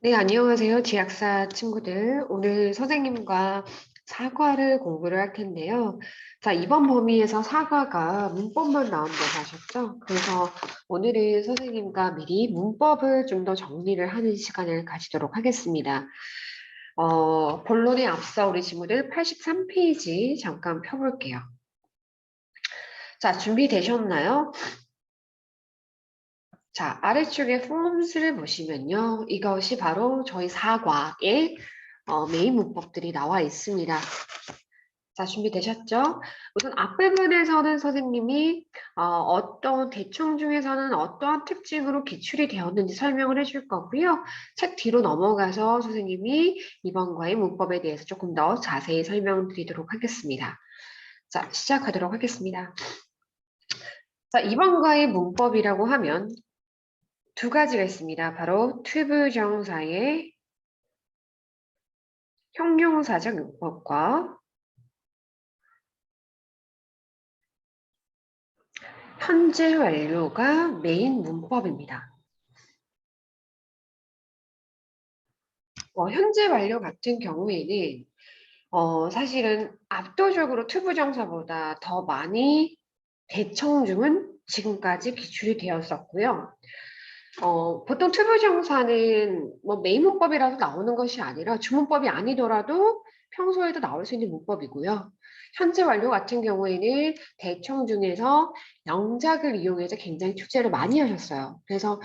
네, 안녕하세요. 지학사 친구들. 오늘 선생님과 사과를 공부를 할 텐데요. 자, 이번 범위에서 사과가 문법만 나온다고 하셨죠? 그래서 오늘은 선생님과 미리 문법을 좀 더 정리를 하는 시간을 가지도록 하겠습니다. 본론에 앞서 우리 친구들 83페이지 잠깐 펴볼게요. 자, 준비되셨나요? 자, 아래쪽에 forms를 보시면요. 이것이 바로 저희 사과의 메인 문법들이 나와 있습니다. 자, 준비되셨죠? 우선 앞부분에서는 선생님이 어떤 대충 중에서는 어떠한 특징으로 기출이 되었는지 설명을 해줄 거고요. 책 뒤로 넘어가서 선생님이 이번 과의 문법에 대해서 조금 더 자세히 설명드리도록 하겠습니다. 자, 시작하도록 하겠습니다. 자, 이번 과의 문법이라고 하면 두 가지가 있습니다. 바로 투부정사의 형용사적 용법과 현재 완료가 메인 문법입니다. 현재 완료 같은 경우에는 사실은 압도적으로 투부정사보다 더 많이 대청중은 지금까지 기출이 되었었고요. 보통 투부정사는 뭐 메인 문법이라도 나오는 것이 아니라 주문법이 아니더라도 평소에도 나올 수 있는 문법이고요. 현재 완료 같은 경우에는 대청 중에서 영작을 이용해서 굉장히 축제를 많이 하셨어요. 그래서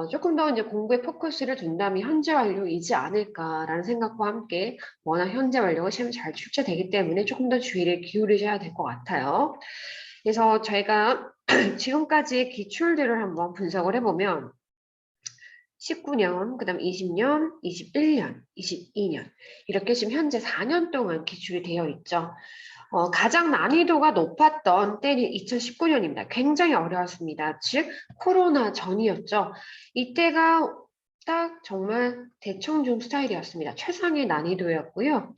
조금 더 이제 공부에 포커스를 둔다면 현재 완료이지 않을까라는 생각과 함께 워낙 현재 완료가 시험에 잘 출제되기 때문에 조금 더 주의를 기울이셔야 될 것 같아요. 그래서 저희가 지금까지의 기출들을 한번 분석을 해보면 19년, 그 다음 20년, 21년, 22년 이렇게 지금 현재 4년 동안 기출이 되어 있죠. 가장 난이도가 높았던 때는 2019년입니다. 굉장히 어려웠습니다. 즉 코로나 전이었죠. 이때가 딱 정말 대청중 스타일이었습니다. 최상의 난이도였고요.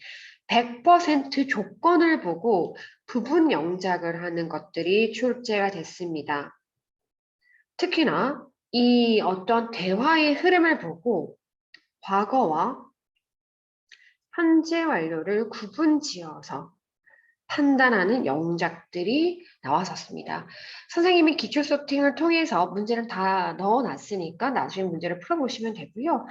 100% 조건을 보고 부분 영작을 하는 것들이 출제가 됐습니다. 특히나 이 어떤 대화의 흐름을 보고 과거와 현재 완료를 구분지어서 판단하는 영작들이 나왔었습니다. 선생님이 기출 소팅을 통해서 문제를 다 넣어놨으니까 나중에 문제를 풀어보시면 되고요.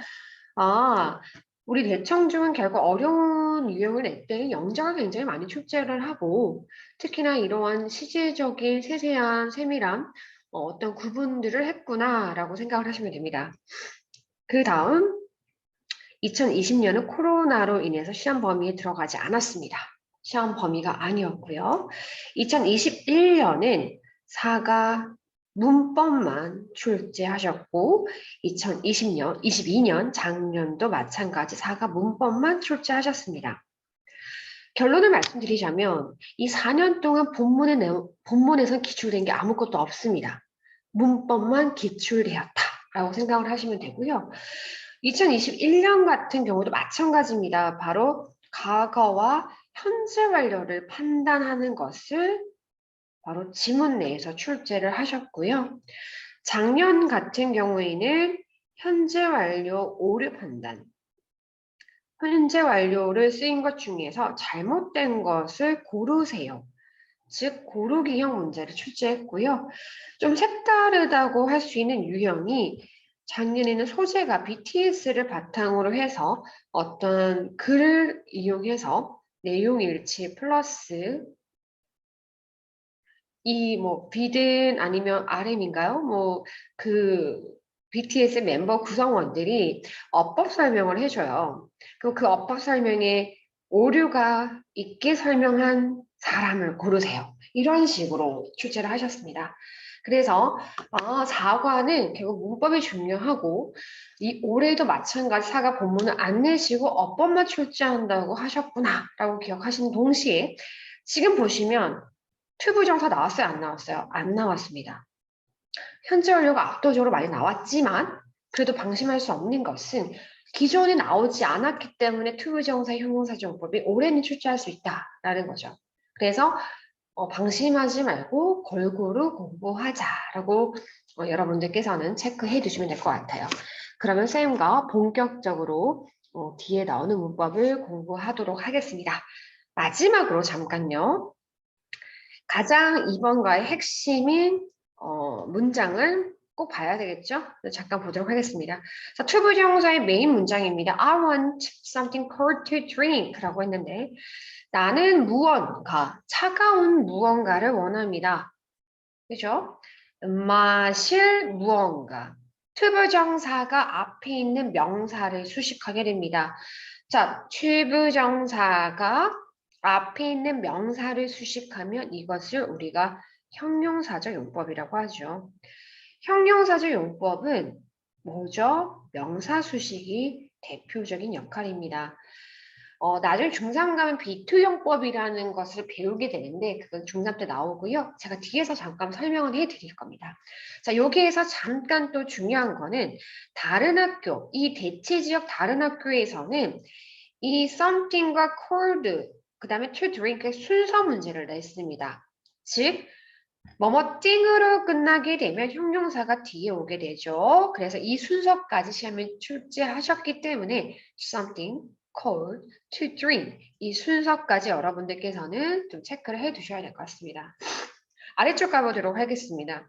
우리 대청중은 결국 어려운 유형을 낼 때는 영작을 굉장히 많이 출제를 하고 특히나 이러한 시제적인 세세한 세밀한 어떤 구분들을 했구나라고 생각을 하시면 됩니다. 그 다음 2020년은 코로나로 인해서 시험 범위에 들어가지 않았습니다. 시험 범위가 아니었고요. 2021년은 사과 문법만 출제하셨고 2020년, 22년 작년도 마찬가지 사과 문법만 출제하셨습니다. 결론을 말씀드리자면 이 4년 동안 본문에서 기출된 게 아무것도 없습니다. 문법만 기출되었다라고 생각을 하시면 되고요. 2021년 같은 경우도 마찬가지입니다. 바로 과거와 현재 완료를 판단하는 것을 바로 지문 내에서 출제를 하셨고요. 작년 같은 경우에는 현재 완료 오류 판단, 현재 완료를 쓰인 것 중에서 잘못된 것을 고르세요. 즉 고르기형 문제를 출제했고요. 좀 색다르다고 할 수 있는 유형이 작년에는 소재가 BTS를 바탕으로 해서 어떤 글을 이용해서 내용 일치 플러스 이 뭐 비든 아니면 RM인가요? 뭐 그 BTS 멤버 구성원들이 어법 설명을 해줘요. 그럼 그 어법 설명에 오류가 있게 설명한 사람을 고르세요. 이런 식으로 출제를 하셨습니다. 그래서 사과는 결국 문법이 중요하고 이 올해도 마찬가지 사과 본문을 안 내시고 어법만 출제한다고 하셨구나라고 기억하시는 동시에 지금 보시면 튜브정사 나왔어요? 안 나왔어요? 안 나왔습니다. 현재 완료가 압도적으로 많이 나왔지만 그래도 방심할 수 없는 것은 기존에 나오지 않았기 때문에 튜브정사 형용사정법이 올해는 출제할 수 있다라는 거죠. 그래서 방심하지 말고 골고루 공부하자라고 여러분들께서는 체크해 두시면 될 것 같아요. 그러면 쌤과 본격적으로 뒤에 나오는 문법을 공부하도록 하겠습니다. 마지막으로 잠깐요. 가장 이번과의 핵심인 문장을 꼭 봐야 되겠죠? 잠깐 보도록 하겠습니다. 자, 투부정사의 메인 문장입니다. I want something cold to drink 라고 했는데 나는 무언가, 차가운 무언가를 원합니다. 그죠? 마실 무언가. 투부정사가 앞에 있는 명사를 수식하게 됩니다. 자, 투부정사가 앞에 있는 명사를 수식하면 이것을 우리가 형용사적 용법이라고 하죠. 형용사적 용법은 뭐죠? 명사 수식이 대표적인 역할입니다. 나중에 중3 가면 비투용법이라는 것을 배우게 되는데 그건 중3 때 나오고요. 제가 뒤에서 잠깐 설명을 해드릴 겁니다. 자, 여기에서 잠깐 또 중요한 거는 다른 학교, 이 대체지역 다른 학교에서는 이 something과 cold, 그 다음에 to drink의 순서 문제를 냈습니다. 즉, 뭐뭐 띵으로 끝나게 되면 형용사가 뒤에 오게 되죠. 그래서 이 순서까지 시험에 출제하셨기 때문에 something, cold, to drink 이 순서까지 여러분들께서는 좀 체크를 해 두셔야 될 것 같습니다. 아래쪽 가보도록 하겠습니다.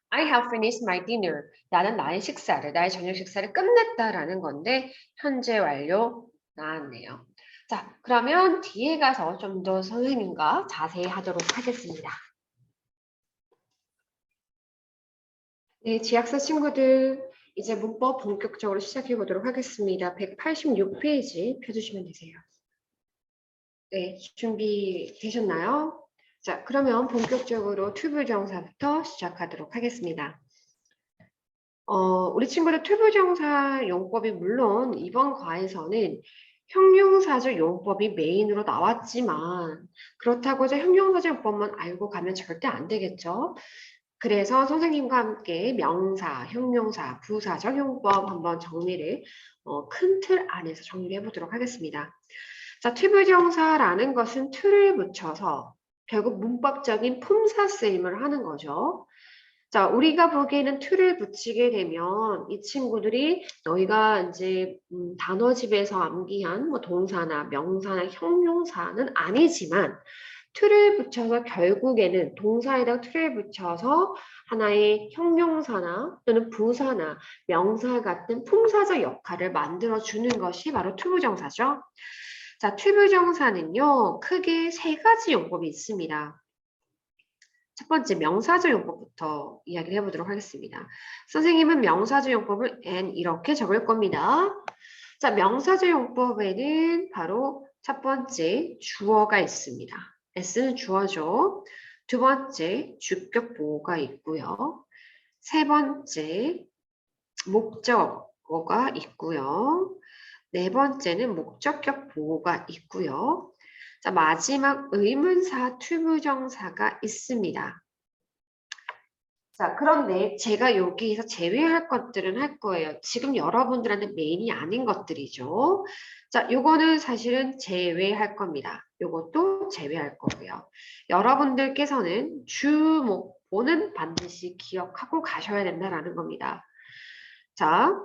I have finished my dinner. 나는 나의 식사를, 나의 저녁 식사를 끝냈다라는 건데 현재 완료 나왔네요. 자, 그러면 뒤에 가서 좀 더 선생님과 자세히 하도록 하겠습니다. 네, 지학사 친구들 이제 문법 본격적으로 시작해 보도록 하겠습니다. 186페이지 펴주시면 되세요. 네, 준비되셨나요? 자, 그러면 본격적으로 투부정사부터 시작하도록 하겠습니다. 우리 친구들 투부정사 용법이 물론 이번 과에서는 형용사적 용법이 메인으로 나왔지만 그렇다고 해서 형용사적 용법만 알고 가면 절대 안 되겠죠. 그래서 선생님과 함께 명사, 형용사, 부사, 적용법 한번 정리를 큰 틀 안에서 정리를 해보도록 하겠습니다. 자, 투부정사라는 것은 틀을 붙여서 결국 문법적인 품사 쓰임을 하는 거죠. 자, 우리가 보기에는 틀을 붙이게 되면 이 친구들이 너희가 이제 단어집에서 암기한 뭐 동사나 명사나 형용사는 아니지만 틀을 붙여서 결국에는 동사에다 틀을 붙여서 하나의 형용사나 또는 부사나 명사 같은 품사적 역할을 만들어주는 것이 바로 투부정사죠. 자, 투부정사는요, 크게 세 가지 용법이 있습니다. 첫 번째 명사적 용법부터 이야기를 해보도록 하겠습니다. 선생님은 명사적 용법을 N 이렇게 적을 겁니다. 자, 명사적 용법에는 바로 첫 번째 주어가 있습니다. S는 주어죠. 두 번째 주격 보호가 있고요. 세 번째 목적어가 있고요. 네 번째는 목적격 보호가 있고요. 자, 마지막 의문사 투부정사가 있습니다. 자, 그런데 제가 여기에서 제외할 것들은 할 거예요. 지금 여러분들한테 메인이 아닌 것들이죠. 자, 요거는 사실은 제외할 겁니다. 요것도 제외할 거고요. 여러분들께서는 주목보는 반드시 기억하고 가셔야 된다라는 겁니다. 자,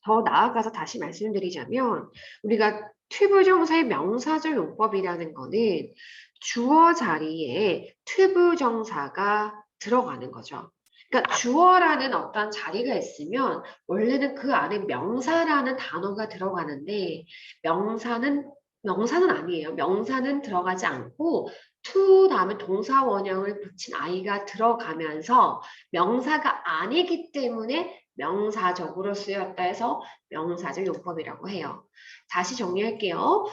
더 나아가서 다시 말씀드리자면 우리가 투부정사의 명사적 용법이라는 거는 주어 자리에 투부정사가 들어가는 거죠. 그러니까 주어라는 어떤 자리가 있으면 원래는 그 안에 명사라는 단어가 들어가는데 명사는 아니에요. 명사는 들어가지 않고 to 다음에 동사 원형을 붙인 아이가 들어가면서 명사가 아니기 때문에 명사적으로 쓰였다 해서 명사적 용법이라고 해요. 다시 정리할게요.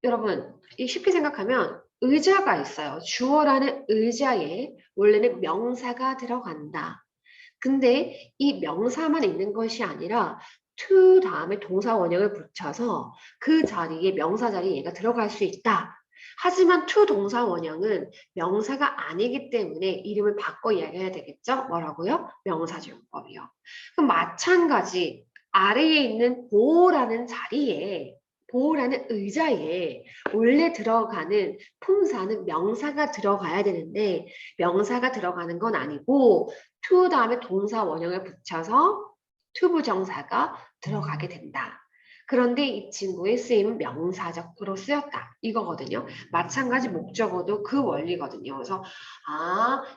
여러분, 쉽게 생각하면 의자가 있어요. 주어라는 의자에 원래는 명사가 들어간다. 근데 이 명사만 있는 것이 아니라 to 다음에 동사 원형을 붙여서 그 자리에 명사 자리에 얘가 들어갈 수 있다. 하지만 to 동사 원형은 명사가 아니기 때문에 이름을 바꿔 이야기해야 되겠죠? 뭐라고요? 명사적 용법이요. 그럼 마찬가지 아래에 있는 보호라는 자리에 보호라는 의자에 원래 들어가는 품사는 명사가 들어가야 되는데 명사가 들어가는 건 아니고 to 다음에 동사 원형을 붙여서 투부정사가 들어가게 된다. 그런데 이 친구의 쓰임은 명사적으로 쓰였다. 이거거든요. 마찬가지 목적어도 그 원리거든요. 그래서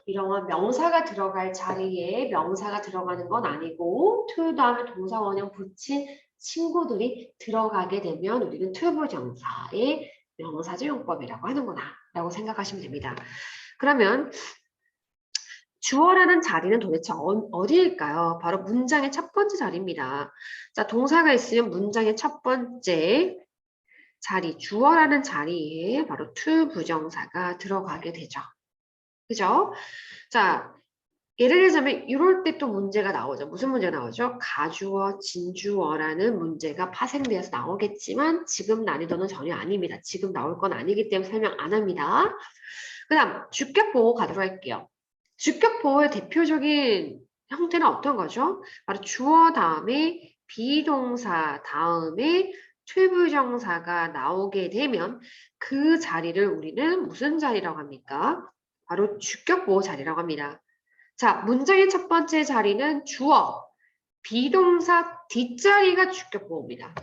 이런 명사가 들어갈 자리에 명사가 들어가는 건 아니고 to 다음에 동사 원형 붙인 친구들이 들어가게 되면 우리는 투부정사의 명사적 용법이라고 하는구나 라고 생각하시면 됩니다. 그러면 주어라는 자리는 도대체 어디일까요? 바로 문장의 첫 번째 자리입니다. 자, 동사가 있으면 문장의 첫 번째 자리, 주어라는 자리에 바로 to 부정사가 들어가게 되죠. 그죠? 자, 예를 들자면 이럴 때 또 문제가 나오죠. 무슨 문제가 나오죠? 가주어, 진주어라는 문제가 파생되어서 나오겠지만 지금 난이도는 전혀 아닙니다. 지금 나올 건 아니기 때문에 설명 안 합니다. 그 다음 주격보호 가도록 할게요. 주격보호의 대표적인 형태는 어떤 거죠? 바로 주어 다음에 비동사 다음에 투부정사가 나오게 되면 그 자리를 우리는 무슨 자리라고 합니까? 바로 주격보호 자리라고 합니다. 자, 문장의 첫 번째 자리는 주어, 비동사 뒷자리가 주격보호입니다.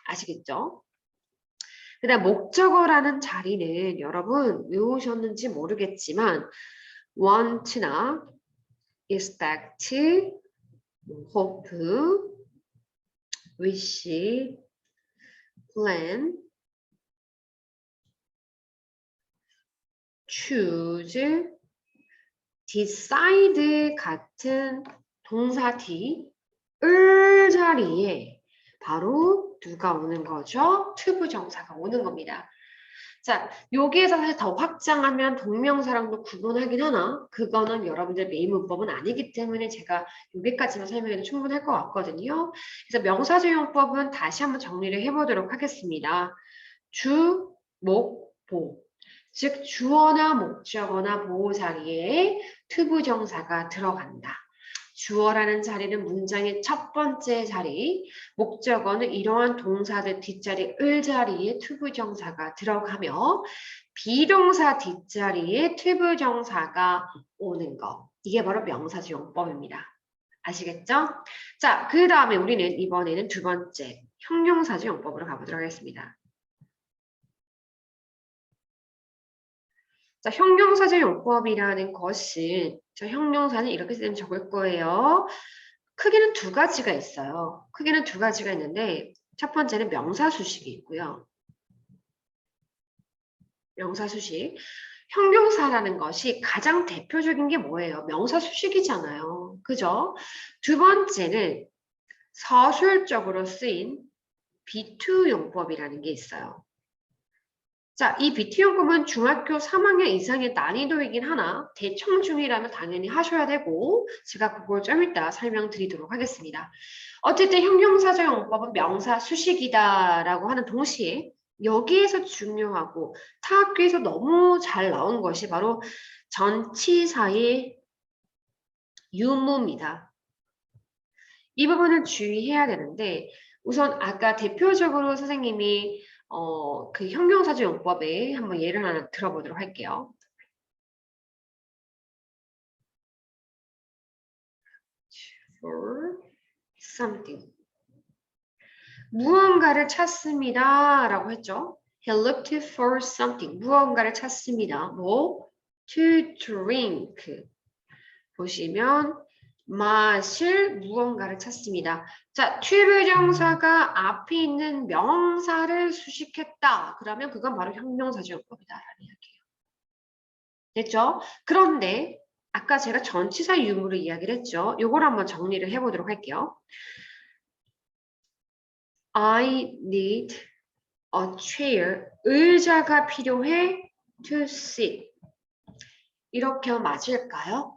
아시겠죠? 그 다음 목적어라는 자리는 여러분 외우셨는지 모르겠지만 want나 expect, hope, wish, plan, choose, decide 같은 동사 뒤을 자리에 바로 누가 오는 거죠? 투부정사가 오는 겁니다. 자, 여기에서 사실 더 확장하면 동명사랑도 구분하긴 하나 그거는 여러분들 메인 문법은 아니기 때문에 제가 여기까지만 설명해도 충분할 것 같거든요. 그래서 명사조용법은 다시 한번 정리를 해보도록 하겠습니다. 주, 목, 보. 즉 주어나 목적어나 보호 자리에 투부정사가 들어간다. 주어라는 자리는 문장의 첫 번째 자리, 목적어는 이러한 동사들 뒷자리 을 자리에 투부정사가 들어가며 비동사 뒷자리에 투부정사가 오는 거. 이게 바로 명사지용법입니다. 아시겠죠? 자, 그 다음에 우리는 이번에는 두 번째 형용사지용법으로 가보도록 하겠습니다. 자, 형용사지용법이라는 것은 형용사는 이렇게 쓰면 적을 거예요. 크게는 두 가지가 있어요. 크게는 두 가지가 있는데 첫 번째는 명사수식이 있고요. 명사수식. 형용사라는 것이 가장 대표적인 게 뭐예요? 명사수식이잖아요. 그죠? 두 번째는 서술적으로 쓰인 비투용법이라는 게 있어요. 자, 이 비투용법은 중학교 3학년 이상의 난이도이긴 하나 대청중이라면 당연히 하셔야 되고 제가 그걸 좀 이따 설명드리도록 하겠습니다. 어쨌든 형용사적 용법은 명사 수식이다라고 하는 동시에 여기에서 중요하고 타학교에서 너무 잘 나온 것이 바로 전치사의 유무입니다. 이 부분을 주의해야 되는데 우선 아까 대표적으로 선생님이 그 형용사적 용법에 한번 예를 하나 들어보도록 할게요. For something. 무언가를 찾습니다. 라고 했죠. He looked for something. 무언가를 찾습니다. 뭐? To drink. 보시면 마실 무언가를 찾습니다. 자, 투부정사가 앞에 있는 명사를 수식했다. 그러면 그건 바로 형용사지용법이다라는 이야기예요. 됐죠? 그런데 아까 제가 전치사 유무를 이야기를 했죠. 요걸 한번 정리를 해보도록 할게요. I need a chair. 의자가 필요해. To sit. 이렇게 하면 맞을까요?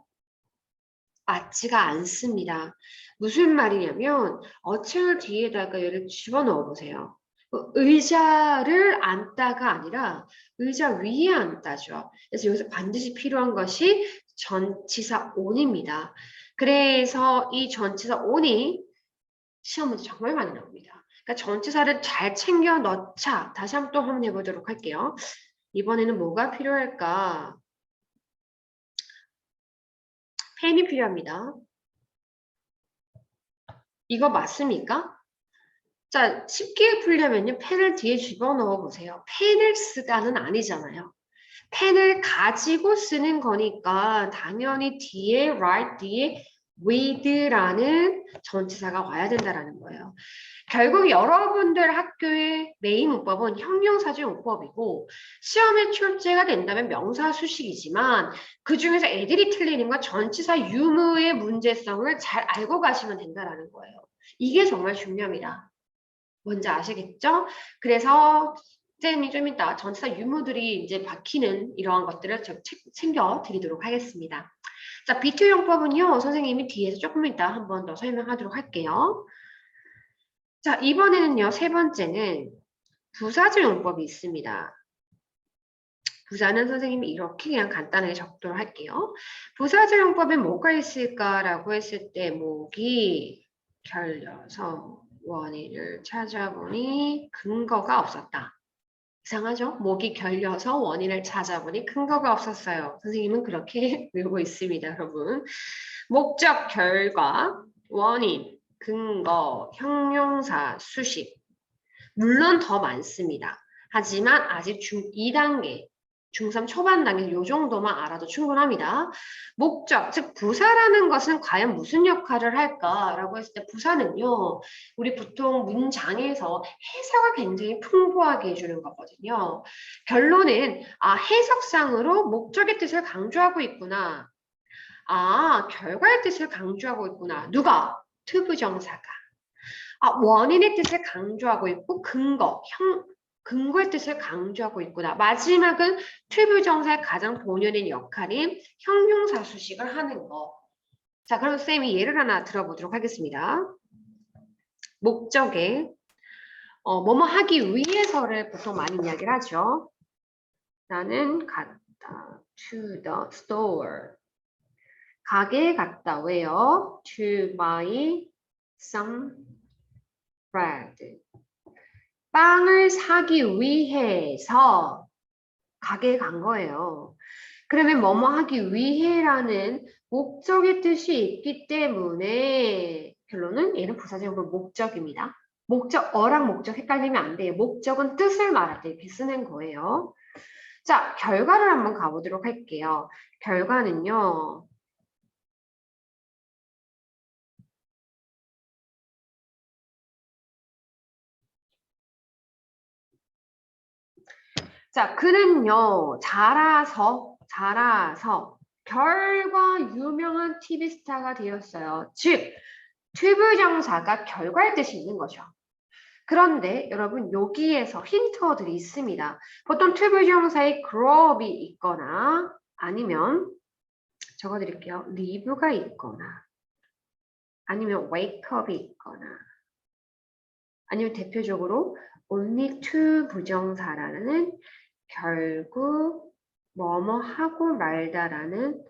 맞지가 않습니다. 무슨 말이냐면 어체를 뒤에다가 얘를 집어넣어 보세요. 의자를 앉다가 아니라 의자 위에 앉다죠. 그래서 여기서 반드시 필요한 것이 전치사 on입니다. 그래서 이 전치사 on이 시험 문제 정말 많이 나옵니다. 그러니까 전치사를 잘 챙겨 넣자. 다시 한번 또 한번 해보도록 할게요. 이번에는 뭐가 필요할까? 펜이 필요합니다. 이거 맞습니까? 자, 쉽게 풀려면요. 펜을 뒤에 집어넣어 보세요. 펜을 쓰다는 아니잖아요. 펜을 가지고 쓰는 거니까 당연히 뒤에 write 뒤에 with라는 전치사가 와야 된다라는 거예요. 결국 여러분들 학교의 메인 문법은 형용사주 용법이고 시험에 출제가 된다면 명사 수식이지만 그 중에서 애들이 틀리는 건 전치사 유무의 문제성을 잘 알고 가시면 된다라는 거예요. 이게 정말 중요합니다. 뭔지 아시겠죠? 그래서 쌤이 좀 이따 전치사 유무들이 이제 박히는 이러한 것들을 좀 챙겨 드리도록 하겠습니다. 자, 비투용법은요, 선생님이 뒤에서 조금 이따 한 번 더 설명하도록 할게요. 자, 이번에는요, 세 번째는 부사절 용법이 있습니다. 부사는 선생님이 이렇게 그냥 간단하게 적도록 할게요. 부사절 용법에 뭐가 있을까라고 했을 때 목이 결려서 원인을 찾아보니 근거가 없었다. 이상하죠? 목이 결려서 원인을 찾아보니 근거가 없었어요. 선생님은 그렇게 외우고 있습니다, 여러분. 목적, 결과, 원인, 근거, 형용사, 수식. 물론 더 많습니다. 하지만 아직 중2단계, 중3 초반 단계 요 정도만 알아도 충분합니다. 목적, 즉 부사라는 것은 과연 무슨 역할을 할까라고 했을 때 부사는요. 우리 보통 문장에서 해석을 굉장히 풍부하게 해주는 거거든요. 결론은 해석상으로 목적의 뜻을 강조하고 있구나. 결과의 뜻을 강조하고 있구나. 누가? 투부정사가. 원인의 뜻을 강조하고 있고 근거의 뜻을 강조하고 있구나. 마지막은 투부정사의 가장 본연의 역할인 형용사 수식을 하는 거. 자, 그럼 쌤이 예를 하나 들어보도록 하겠습니다. 목적에 뭐뭐 하기 위해서를 보통 많이 이야기를 하죠. 나는 갔다. To the store. 가게에 갔다. 왜요? To buy some bread. 빵을 사기 위해서 가게에 간 거예요. 그러면 뭐뭐 하기 위해라는 목적의 뜻이 있기 때문에 결론은 얘는 부사적으로 목적입니다. 어랑 목적 헷갈리면 안 돼요. 목적은 뜻을 말할 때 이렇게 쓰는 거예요. 자, 결과를 한번 가보도록 할게요. 결과는요. 자, 그는요, 자라서 결과 유명한 TV 스타가 되었어요. 즉, 투부정사가 결과의 뜻이 있는 거죠. 그런데 여러분 여기에서 힌트어들이 있습니다. 보통 투부정사에 grow up이 있거나 아니면 적어드릴게요. live가 있거나 아니면 wake up이 있거나 아니면 대표적으로 only to 부정사라는 결국 뭐뭐 하고 말다라는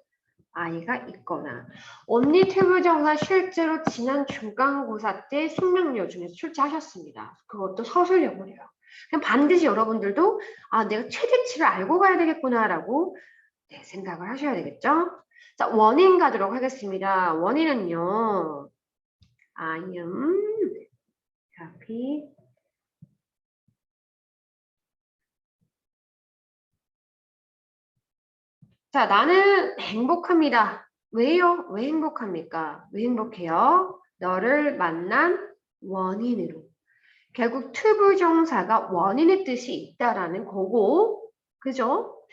아이가 있거나 only to 부정사 실제로 지난 중간고사 때 숙명여 중에서 출제하셨습니다. 그것도 서술형으로요. 그냥 반드시 여러분들도 내가 최대치를 알고 가야 되겠구나라고 생각을 하셔야 되겠죠? 자, 원인 가도록 하겠습니다. 원인은요. I am happy. 자, 나는 행복합니다. 왜요? 왜 행복합니까? 왜 행복해요? 너를 만난 원인으로. 결국 투부정사가 원인의 뜻이 있다라는 거고, 그죠?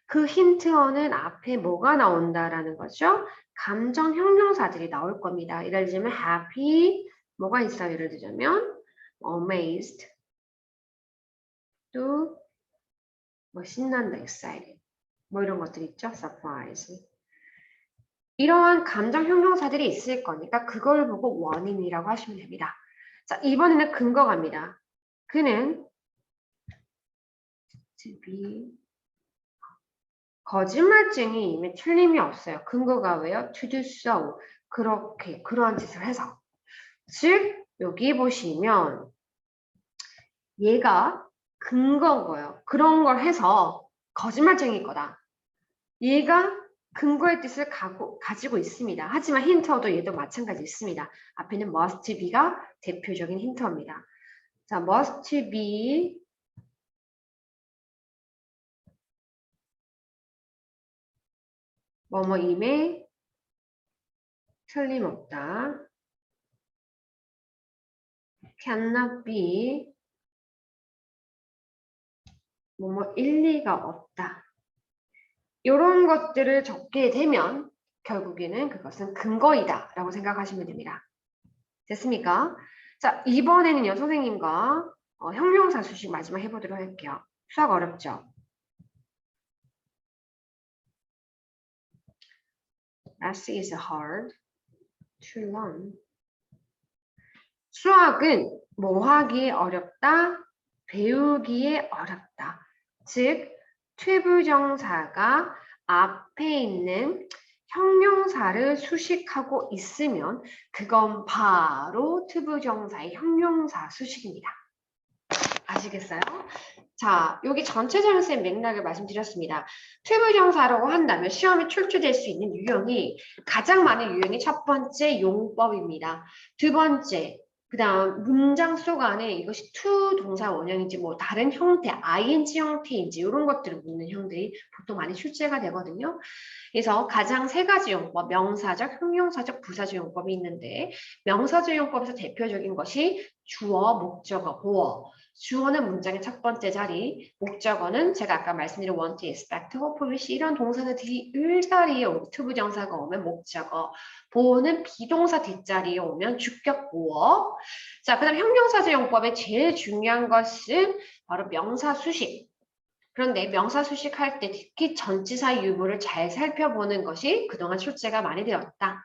그 힌트어는 앞에 뭐가 나온다라는 거죠? 감정 형용사들이 나올 겁니다. 예를 들면 happy, 뭐가 있어요? 예를 들자면 amazed, 또 뭐 신난다, excited, 뭐 이런 것들 있죠? surprise. 이러한 감정 형용사들이 있을 거니까 그걸 보고 원인이라고 하시면 됩니다. 자, 이번에는 근거 갑니다. 그는 to be 거짓말쟁이임에 틀림이 없어요. 근거가 왜요? to do so. 그러한 짓을 해서. 즉, 여기 보시면 얘가 근거인 거예요. 그런 걸 해서 거짓말쟁이일 거다. 얘가 근거의 뜻을 가지고 있습니다. 하지만 힌트어도 얘도 마찬가지 있습니다. 앞에는 must be가 대표적인 힌트어입니다. 자, must be 뭐뭐임에 틀림없다. cannot be 뭐뭐 일리가 없다. 이런 것들을 적게 되면 결국에는 그것은 근거이다 라고 생각하시면 됩니다. 됐습니까? 자, 이번에는요, 선생님과 형용사 수식 마지막 해보도록 할게요. 수학 어렵죠? Math is hard to learn. 수학은 뭐 하기에 어렵다? 배우기에 어렵다. 즉, 투부정사가 앞에 있는 형용사를 수식하고 있으면 그건 바로 투부정사의 형용사 수식입니다. 아시겠어요? 자, 여기 전체적인 쌤 맥락을 말씀드렸습니다. 투부정사라고 한다면 시험에 출제될 수 있는 유형이 가장 많은 유형이 첫 번째 용법입니다. 두 번째, 그 다음 문장 속 안에 이것이 to 동사 원형인지 뭐 다른 형태, ing 형태인지 이런 것들을 묻는 형들이 보통 많이 출제가 되거든요. 그래서 가장 세 가지 용법, 명사적, 형용사적, 부사적 용법이 있는데 명사적 용법에서 대표적인 것이 주어, 목적어, 보어. 주어는 문장의 첫 번째 자리, 목적어는 제가 아까 말씀드린 want, expect, hope, wish 이런 동사는 뒤을 자리에 투부정사가 오면 목적어, 보어는 비동사 뒷자리에 오면 주격 보어. 자, 그다음 형용사적 용법의 제일 중요한 것은 바로 명사 수식. 그런데 명사 수식할 때 특히 전치사 유무를 잘 살펴보는 것이 그동안 출제가 많이 되었다.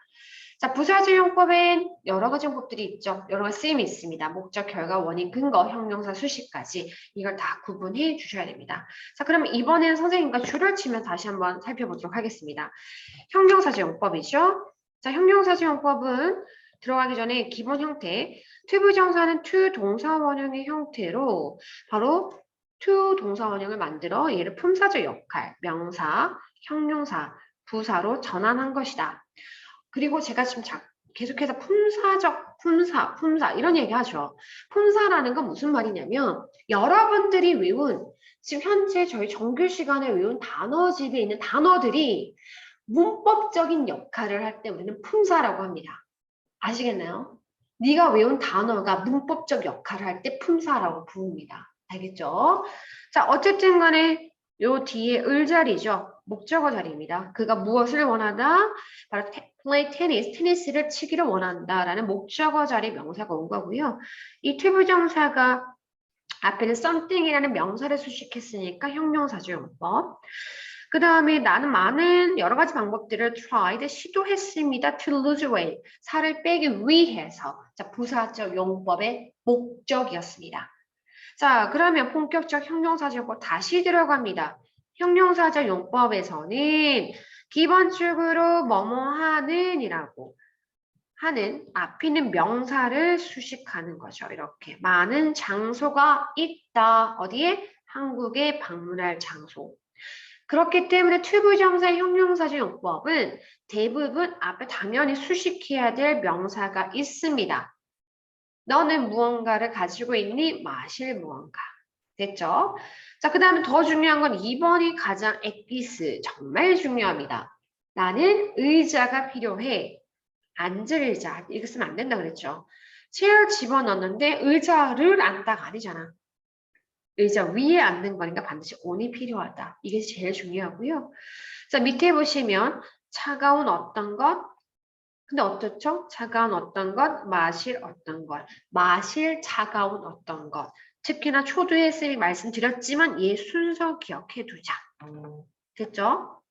자, 부사적 용법엔 여러 가지 용법들이 있죠. 여러 가지 쓰임이 있습니다. 목적, 결과, 원인, 근거, 형용사, 수식까지 이걸 다 구분해 주셔야 됩니다. 자, 그러면 이번에는 선생님과 줄을 치면 다시 한번 살펴보도록 하겠습니다. 형용사적 용법이죠. 자, 형용사적 용법은 들어가기 전에 기본 형태, 투부정사는 to 동사 원형의 형태로 바로 to 동사 원형을 만들어 얘를 품사적 역할, 명사, 형용사, 부사로 전환한 것이다. 그리고 제가 지금 계속해서 품사 이런 얘기 하죠. 품사라는 건 무슨 말이냐면 여러분들이 외운 지금 현재 저희 정규 시간에 외운 단어집에 있는 단어들이 문법적인 역할을 할 때 우리는 품사라고 합니다. 아시겠나요? 네가 외운 단어가 문법적 역할을 할 때 품사라고 부릅니다. 알겠죠? 자, 어쨌든 간에 요 뒤에 을 자리죠. 목적어 자리입니다. 그가 무엇을 원하다? 바로 play tennis, 테니스를 치기를 원한다라는 목적어 자리 명사가 온 거고요. 이 투부정사가 앞에는 something이라는 명사를 수식했으니까 형용사죠, 용법. 그 다음에 나는 많은 여러 가지 방법들을 tried, 시도했습니다. to lose weight, 살을 빼기 위해서. 자, 부사적 용법의 목적이었습니다. 자, 그러면 본격적 형용사적 용법 다시 들어갑니다. 형용사적 용법에서는 기본적으로 뭐뭐 하는이라고 하는 앞에 있는 명사를 수식하는 거죠. 이렇게 많은 장소가 있다. 어디에? 한국에 방문할 장소. 그렇기 때문에 투부정사 형용사적 용법은 대부분 앞에 당연히 수식해야 될 명사가 있습니다. 너는 무언가를 가지고 있니? 마실 무언가. 됐죠? 자, 그 다음에 더 중요한 건 2번이 가장 엑기스. 정말 중요합니다. 나는 의자가 필요해. 앉을 의자. 이거 쓰면 안 된다 그랬죠? 체어 집어넣는데 의자를 앉다가 아니잖아. 의자 위에 앉는 거니까 반드시 on이 필요하다. 이게 제일 중요하고요. 자, 밑에 보시면 차가운 어떤 것, 근데 어떻죠? 차가운 어떤 것, 마실 어떤 것, 마실 차가운 어떤 것. 특히나 초두에 쌤이 말씀드렸지만 얘 순서 기억해 두자. 됐죠?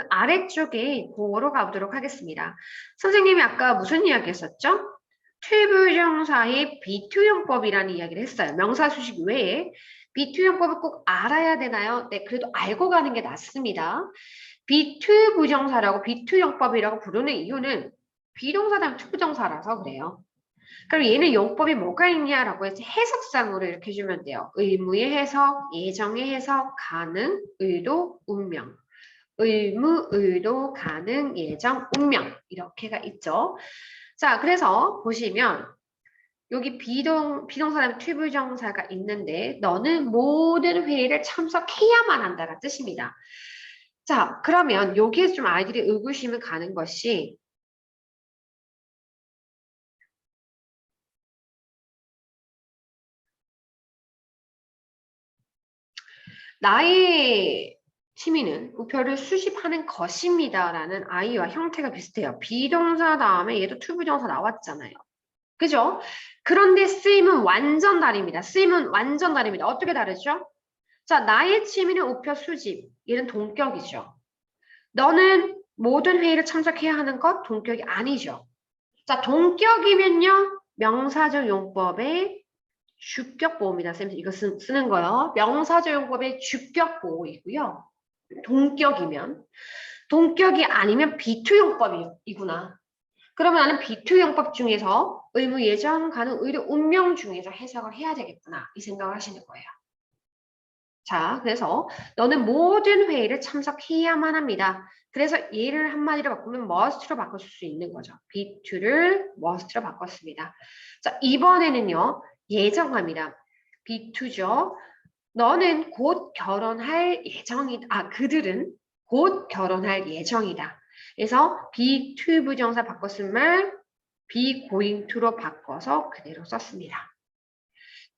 아래쪽에 그거로 가보도록 하겠습니다. 선생님이 아까 무슨 이야기 했었죠? 투부정사의 비투용법이라는 이야기를 했어요. 명사 수식 외에 비투용법을 꼭 알아야 되나요? 네, 그래도 알고 가는 게 낫습니다. 비투부정사라고 비투용법이라고 부르는 이유는 비동사 다음 투부정사라서 그래요. 그럼 얘는 용법이 뭐가 있냐라고 해서 해석상으로 이렇게 해주면 돼요. 의무의 해석, 예정의 해석, 가능, 의도, 운명. 의무, 의도, 가능, 예정, 운명 이렇게가 있죠. 자, 그래서 보시면 여기 비동사라면 투부정사가 있는데 너는 모든 회의를 참석해야만 한다는 뜻입니다. 자, 그러면 여기에 좀 아이들이 의구심을 가는 것이 나의 취미는 우표를 수집하는 것입니다라는 아이와 형태가 비슷해요. 비동사 다음에 얘도 투부정사 나왔잖아요. 그죠? 그런데 쓰임은 완전 다릅니다. 쓰임은 완전 다릅니다. 어떻게 다르죠? 자, 나의 취미는 우표 수집. 얘는 동격이죠. 너는 모든 회의를 참석해야 하는 것 동격이 아니죠. 자, 동격이면요. 명사적 용법의 주격보호입니다. 쌤, 이거 쓰는 거요. 명사적 용법의 주격보호이고요. 동격이면. 동격이 아니면 비투용법이구나. 그러면 나는 비투용법 중에서 의무 예정, 가능, 의료, 운명 중에서 해석을 해야 되겠구나. 이 생각을 하시는 거예요. 자, 그래서 너는 모든 회의를 참석해야만 합니다. 그래서 얘를 한마디로 바꾸면 must로 바꿀 수 있는 거죠. be to를 must로 바꿨습니다. 자, 이번에는요. 예정합니다. be to죠. 너는 곧 결혼할 예정이다. 그들은 곧 결혼할 예정이다. 그래서 be to 부정사 바꿨을 말 be going to로 바꿔서 그대로 썼습니다.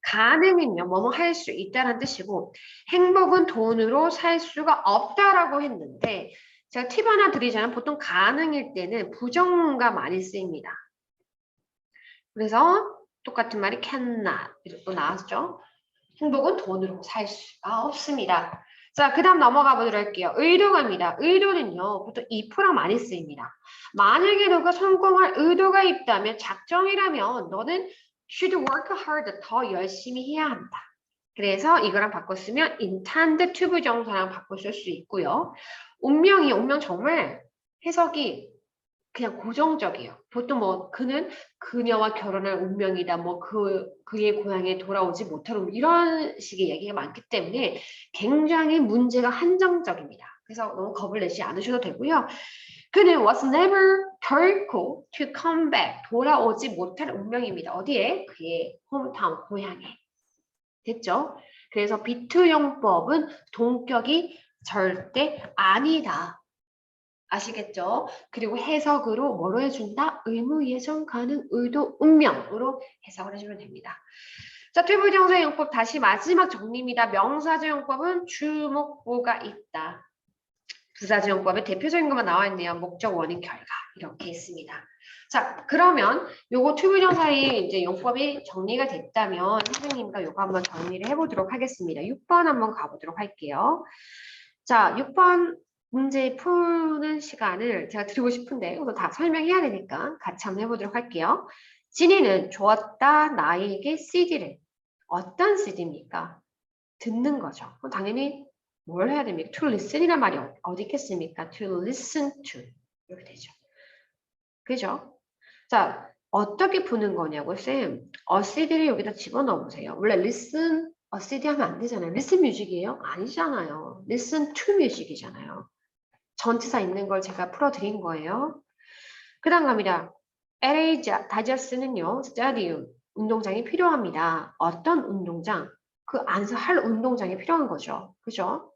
가능은요, 뭐뭐 할 수 있다는 뜻이고 행복은 돈으로 살 수가 없다라고 했는데 제가 팁 하나 드리자면 보통 가능일 때는 부정가 많이 쓰입니다. 그래서 똑같은 말이 cannot 이렇게 또 나왔죠. 행복은 돈으로 살 수가 없습니다. 자, 그 다음 넘어가 보도록 할게요. 의도가입니다. 의도는요, 보통 if랑 많이 쓰입니다. 만약에 너가 성공할 의도가 있다면, 작정이라면 너는 should work hard, 더 열심히 해야 한다. 그래서 이거랑 바꿨으면 intend to 부정사랑 바꾸실 수 있고요. 운명 정말 해석이 그냥 고정적이에요. 보통 뭐 그는 그녀와 결혼할 운명이다. 뭐 그의 고향에 돌아오지 못할 운명 이런 식의 얘기가 많기 때문에 굉장히 문제가 한정적입니다. 그래서 너무 겁을 내지 않으셔도 되고요. 그는 was never 결코 to come back 돌아오지 못할 운명입니다. 어디에? 그의 홈타운 고향에. 됐죠? 그래서 비투용법은 동격이 절대 아니다. 아시겠죠? 그리고 해석으로 뭐로 해준다? 의무, 예정, 가능, 의도, 운명으로 해석을 해주면 됩니다. 자, 투부정사 용법 다시 마지막 정리입니다. 명사적 용법은 주목보가 있다. 부사적 용법의 대표적인 것만 나와 있네요. 목적, 원인, 결과 이렇게 있습니다. 자, 그러면 요거 투부정사의 이제 용법이 정리가 됐다면 선생님과 요거 한번 정리를 해보도록 하겠습니다. 6번 한번 가보도록 할게요. 자, 6번 문제 푸는 시간을 제가 드리고 싶은데 이거 다 설명해야 되니까 같이 한번 해보도록 할게요. 진이는 줬다 나에게 CD를. 어떤 CD입니까? 듣는 거죠. 그럼 당연히 뭘 해야 됩니까? To listen이란 말이 어디 있겠습니까? To listen to 이렇게 되죠. 그죠? 자, 어떻게 푸는 거냐고 쌤. CD를 여기다 집어넣어 보세요. 원래 listen, CD 하면 안 되잖아요. listen music이에요? 아니잖아요. listen to music이잖아요. 전치사 있는 걸 제가 풀어드린 거예요. 그 다음 갑니다. LA 다저스는요. 스타디움, 운동장이 필요합니다. 어떤 운동장? 그 안에서 할 운동장이 필요한 거죠. 그죠?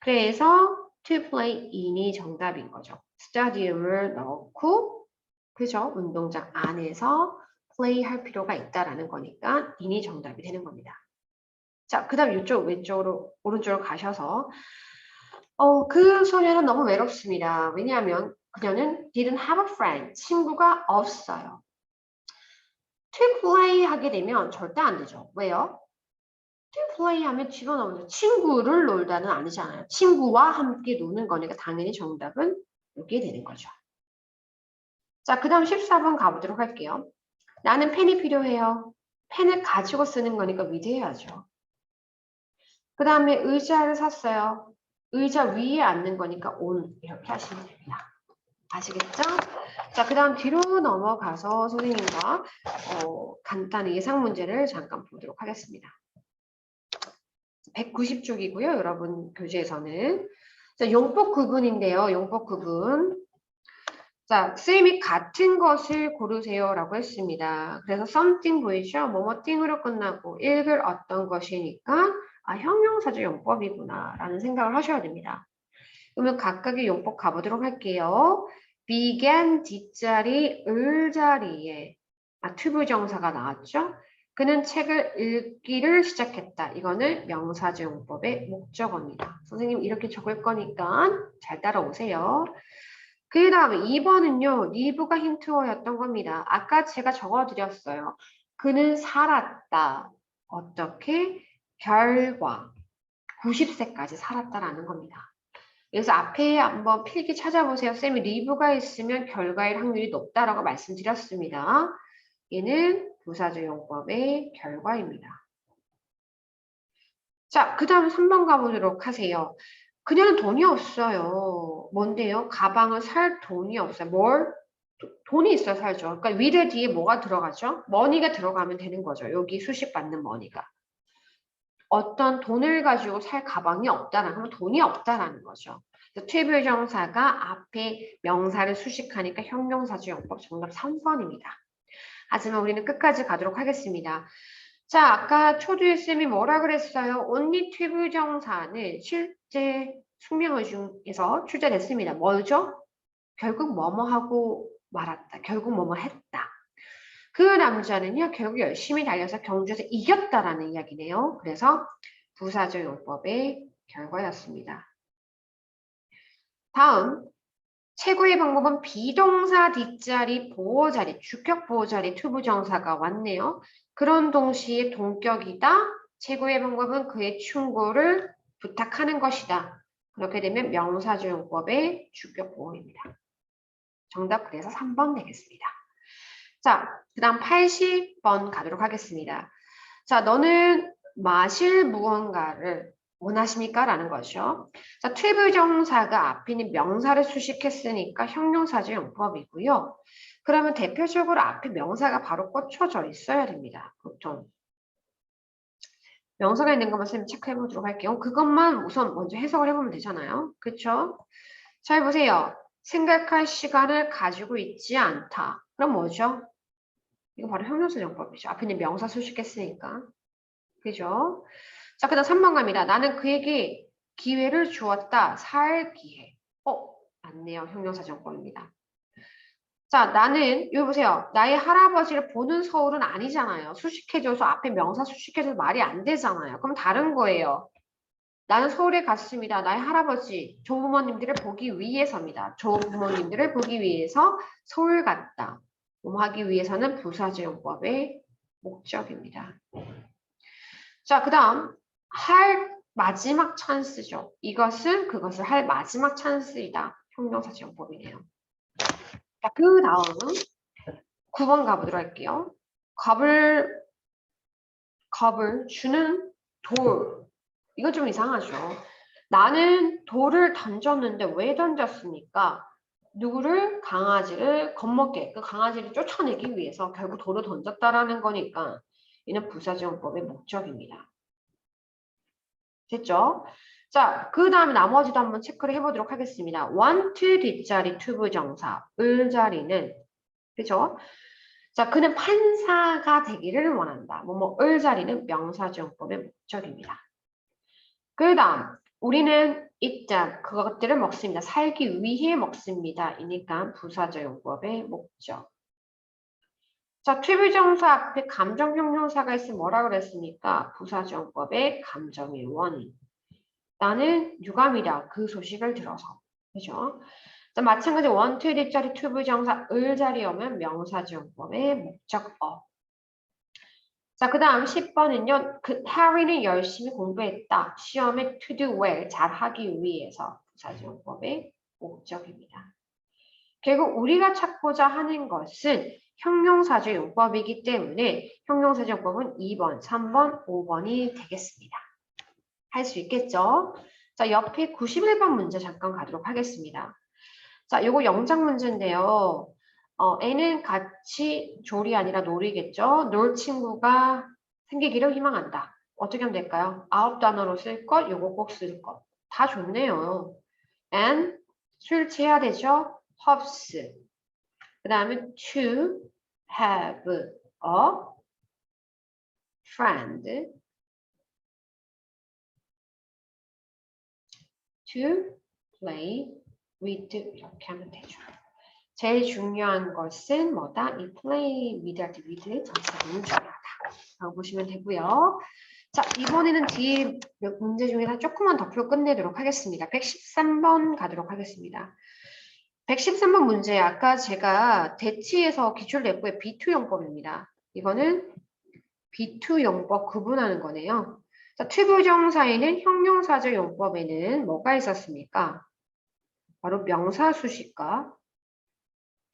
그래서 to play in이 정답인 거죠. 스타디움을 넣고 그죠? 운동장 안에서 play 할 필요가 있다라는 거니까 in이 정답이 되는 겁니다. 자, 그 다음 이쪽 왼쪽으로 오른쪽으로 가셔서 그 소녀는 너무 외롭습니다. 왜냐하면 그녀는 didn't have a friend. 친구가 없어요. to play 하게 되면 절대 안 되죠. 왜요? to play 하면 집어넣으면 친구를 놀다는 아니잖아요. 친구와 함께 노는 거니까 당연히 정답은 여기에 되는 거죠. 자, 그 다음 14번 가보도록 할게요. 나는 펜이 필요해요. 펜을 가지고 쓰는 거니까 위대해야죠. 그 다음에 의자를 샀어요. 의자 위에 앉는 거니까 on 이렇게 하시면 됩니다. 아시겠죠? 자, 그 다음 뒤로 넘어가서 선생님과 간단히 예상 문제를 잠깐 보도록 하겠습니다. 190쪽이고요. 여러분 교재에서는 자, 용법 구분인데요. 용법 구분. 자, 쌤이 같은 것을 고르세요라고 했습니다. 그래서 something 보이죠? 뭐뭐띵으로 끝나고 읽을 어떤 것이니까 아, 형용사적 용법이구나 라는 생각을 하셔야 됩니다. 그러면 각각의 용법 가보도록 할게요. began 뒷자리 을 자리에 투부정사가 나왔죠? 그는 책을 읽기를 시작했다. 이거는 명사적 용법의 목적어입니다. 선생님 이렇게 적을 거니까 잘 따라오세요. 그 다음에 2번은요. 리브가 힌트어였던 겁니다. 아까 제가 적어드렸어요. 그는 살았다. 어떻게? 결과. 90세까지 살았다라는 겁니다. 그래서 앞에 한번 필기 찾아보세요. 쌤이 리브가 있으면 결과일 확률이 높다라고 말씀드렸습니다. 얘는 부사적 용법의 결과입니다. 자, 그 다음 3번 가보도록 하세요. 그녀는 돈이 없어요. 뭔데요? 가방을 살 돈이 없어요. 뭘? 돈이 있어야 살죠. 그러니까 위드 뒤에 뭐가 들어가죠? 머니가 들어가면 되는 거죠. 여기 수식 받는 머니가. 어떤 돈을 가지고 살 가방이 없다라는 건 돈이 없다라는 거죠. 퇴부정사가 앞에 명사를 수식하니까 형용사적 용법 정답 3번입니다. 하지만 우리는 끝까지 가도록 하겠습니다. 자, 아까 초두의 쌤이 뭐라 그랬어요? only 퇴부정사는 실제 숙명어 중에서 출제됐습니다. 뭐죠? 결국 뭐뭐 하고 말았다. 결국 뭐뭐 했다. 그 남자는요, 결국 열심히 달려서 경주에서 이겼다라는 이야기네요. 그래서 부사적 용법의 결과였습니다. 다음, 최고의 방법은 비동사 뒷자리 보호자리, 주격 보호자리 투부정사가 왔네요. 그런 동시에 동격이다. 최고의 방법은 그의 충고를 부탁하는 것이다. 그렇게 되면 명사적 용법의 주격 보호입니다. 정답 그래서 3번 되겠습니다. 자, 그 다음 80번 가도록 하겠습니다. 자, 너는 마실 무언가를 원하십니까? 라는 거죠. 자, 퇴부정사가 앞에 있는 명사를 수식했으니까 형용사적 용법이고요. 그러면 대표적으로 앞에 명사가 바로 꽂혀져 있어야 됩니다. 보통. 명사가 있는 것만 쌤 체크해 보도록 할게요. 그것만 우선 먼저 해석을 해보면 되잖아요. 그쵸? 잘 보세요. 생각할 시간을 가지고 있지 않다. 그럼 뭐죠? 이거 바로 형용사 용법이죠. 앞에 있는 명사 수식했으니까. 그죠? 자, 그 다음 3번 갑니다. 나는 그에게 기회를 주었다. 살 기회. 맞네요. 형용사 정법입니다. 자, 나는, 여기 보세요. 나의 할아버지를 보는 서울은 아니잖아요. 수식해줘서 앞에 명사 수식해줘서 말이 안 되잖아요. 그럼 다른 거예요. 나는 서울에 갔습니다. 나의 할아버지, 조부모님들을 보기 위해서입니다. 조부모님들을 보기 위해서 서울 갔다. 뭐 하기 위해서는 부사적용법의 목적입니다. 자, 그 다음 할 마지막 찬스죠. 이것은 그것을 할 마지막 찬스이다. 형용사적용법이네요. 자, 그 다음 9번 가보도록 할게요. 겁을 주는 돌. 이거 좀 이상하죠. 나는 돌을 던졌는데 왜 던졌습니까? 누구를? 강아지를 겁먹게, 그 강아지를 쫓아내기 위해서 결국 돌을 던졌다라는 거니까 이는 부사지원법의 목적입니다. 됐죠? 자, 그 다음에 나머지도 한번 체크를 해보도록 하겠습니다. want 뒷자리 투부정사, 을 자리는 그죠? 자, 그는 판사가 되기를 원한다. 을 자리는 명사지원법의 목적입니다. 그 다음 우리는 이자 그것들을 먹습니다. 살기 위해 먹습니다. 이니까 부사적용법의 목적. 자, 투부정사 앞에 감정형용사가 있으면 뭐라 그랬습니까? 부사적용법의 감정의 원. 나는 유감이다. 그 소식을 들어서. 그죠? 자, 마찬가지 원, 투, 뒷자리 투부정사 을 자리 오면 명사지원법의 목적어. 자, 그 다음 10번은요. 해리는 열심히 공부했다. 시험에 to do well, 잘하기 위해서 부사지원법의 목적입니다. 결국 우리가 찾고자 하는 것은 형용사적 용법이기 때문에 형용사적 용법은 2번, 3번, 5번이 되겠습니다. 할 수 있겠죠? 자, 옆에 91번 문제 잠깐 가도록 하겠습니다. 자, 요거 영작 문제인데요. 애는 같이 졸이 아니라 놀이겠죠? 놀 친구가 생기기를 희망한다. 어떻게 하면 될까요? 9단어로 쓸 것, 요거 꼭 쓸 것. 다 좋네요. and 술 취해야 되죠. have. 그 다음에 to have a friend. to play with 이렇게 하면 되죠. 제일 중요한 것은 뭐다? 이 play with 할 때 with의 전치사 너무 중요하다. 라고 보시면 되고요. 자, 이번에는 뒤에 몇 문제 중에서 조금만 더 풀고 끝내도록 하겠습니다. 113번 가도록 하겠습니다. 113번 문제, 아까 제가 대치에서 기출대부의 B2용법입니다. 이거는 B2용법 구분하는 거네요. 자, 투부정사에는 형용사절 용법에는 뭐가 있었습니까? 바로 명사수식과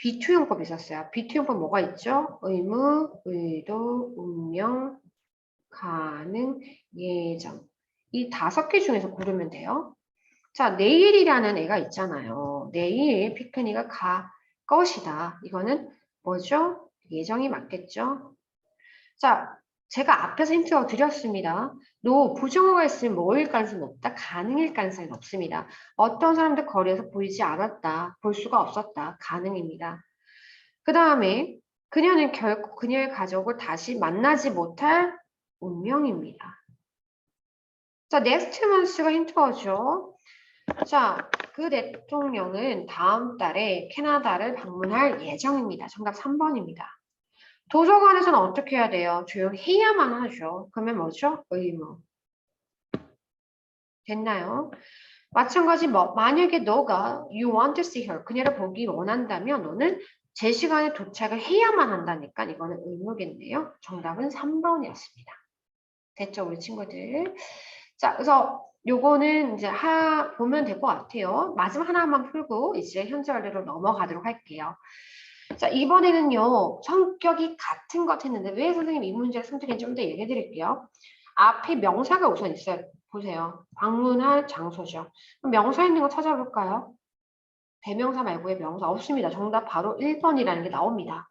B2용법이 있었어요. B2용법 뭐가 있죠? 의무, 의도, 운명, 가능, 예정. 이 5개 중에서 고르면 돼요. 자, 내일이라는 애가 있잖아요. 내일 피크닉을 가 것이다. 이거는 뭐죠? 예정이 맞겠죠? 자, 제가 앞에서 힌트を드렸습니다. 노, 부정어가 있으면 뭐일 가능성이 높다? 가능일 가능성이 높습니다. 어떤 사람들 거리에서 보이지 않았다. 볼 수가 없었다. 가능입니다. 그 다음에 그녀는 결국 그녀의 가족을 다시 만나지 못할 운명입니다. 자, next month가 힌트어죠. 자, 그 대통령은 다음 달에 캐나다를 방문할 예정입니다. 정답 3번입니다. 도서관에서는 어떻게 해야 돼요? 조용히 해야만 하죠. 그러면 뭐죠? 의무. 됐나요? 마찬가지 만약에 너가 you want to see her, 그녀를 보기 원한다면 너는 제 시간에 도착을 해야만 한다니까 이거는 의무겠네요. 정답은 3번이었습니다. 됐죠, 우리 친구들? 자, 그래서 요거는 이제 보면 될 것 같아요. 마지막 하나만 풀고 이제 현재 완료로 넘어가도록 할게요. 자, 이번에는요, 성격이 같은 것 했는데, 왜 선생님 이 문제를 선택했는지 좀 더 얘기해 드릴게요. 앞에 명사가 우선 있어요. 보세요. 방문할 장소죠. 그럼 명사 있는 거 찾아볼까요? 대명사 말고의 명사 없습니다. 정답 바로 1번이라는 게 나옵니다.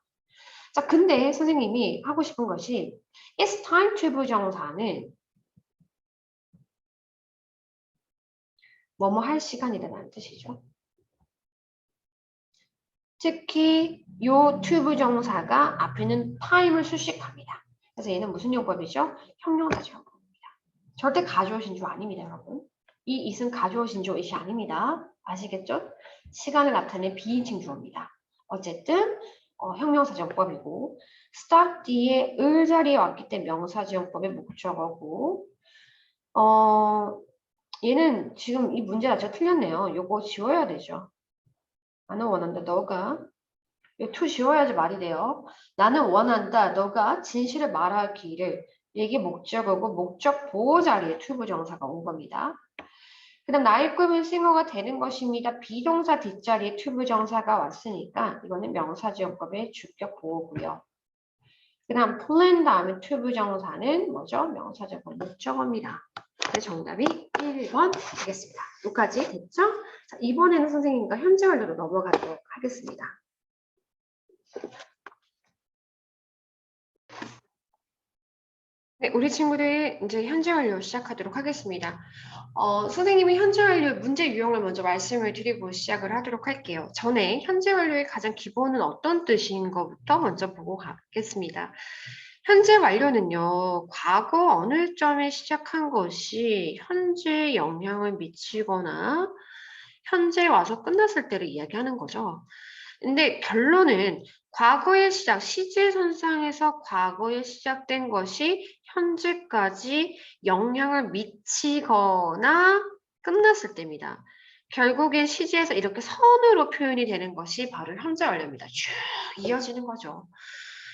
자, 근데 선생님이 하고 싶은 것이 It's time to 부정사는 뭐뭐 할 시간이라는 뜻이죠. 특히 요 to 부정사가 앞에는 time을 수식합니다. 그래서 얘는 무슨 용법이죠? 형용사죠. 용법입니다. 절대 가져오신 주 아닙니다, 여러분. 이 it은 가져오신 주 it이 아닙니다. 아시겠죠? 시간을 나타내는 비인칭 주어입니다. 어쨌든 형용사정법이고 start 뒤에 을 자리에 왔기 때문에 명사지용법의 목적어고 얘는 지금 이 문제 자체가 틀렸네요. 요거 지워야 되죠. 나는 원한다. 너가 이 to 지워야지 말이 돼요. 나는 원한다. 너가 진실을 말하기를. 이게 목적어고 목적 보호 자리에 to 부정사가 온 겁니다. 그 다음 나의 꿈은 싱어가 되는 것입니다. 비동사 뒷자리에 to 부정사가 왔으니까 이거는 명사지용법의 주격 보호고요. 그 다음 plan 다음에 to 부정사는 뭐죠? 명사적인 목적어입니다. 정답이 1번 되겠습니다. 여기까지 됐죠? 자, 이번에는 선생님과 현재 완료로 넘어가도록 하겠습니다. 네, 우리 친구들 이제 현재 완료 시작하도록 하겠습니다. 선생님이 현재 완료 문제 유형을 먼저 말씀을 드리고 시작을 하도록 할게요. 전에 현재 완료의 가장 기본은 어떤 뜻인 것부터 먼저 보고 가겠습니다. 현재 완료는요, 과거 어느 점에 시작한 것이 현재에 영향을 미치거나 현재 와서 끝났을 때를 이야기하는 거죠. 근데 결론은 과거의 시작, 시제선상에서 과거에 시작된 것이 현재까지 영향을 미치거나 끝났을 때입니다. 결국엔 시제에서 이렇게 선으로 표현이 되는 것이 바로 현재 완료입니다. 쭉 이어지는 거죠.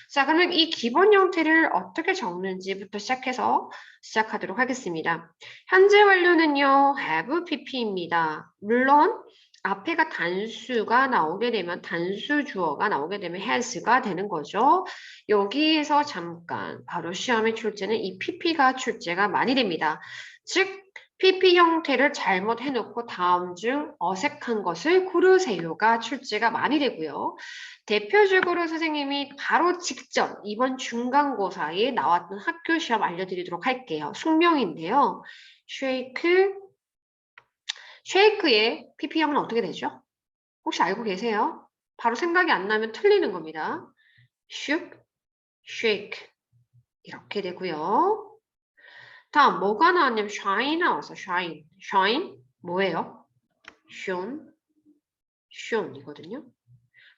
자, 그러면 이 기본 형태를 어떻게 적는지부터 시작해서 시작하도록 하겠습니다. 현재 완료는요, have pp입니다. 물론 앞에가 단수가 나오게 되면 단수 주어가 나오게 되면 has가 되는 거죠. 여기에서 잠깐 바로 시험의 출제는 이 pp가 출제가 많이 됩니다. 즉 pp 형태를 잘못 해놓고 다음 중 어색한 것을 고르세요가 출제가 많이 되고요. 대표적으로 선생님이 바로 직전 이번 중간고사에 나왔던 학교 시험 알려드리도록 할게요. 숙명인데요. shake의 pp형은 어떻게 되죠? 혹시 알고 계세요? 바로 생각이 안 나면 틀리는 겁니다. shook, shake 이렇게 되고요. 다음 뭐가 나왔냐면 shine 나왔어. shine. shine 뭐예요? shone, shone이거든요.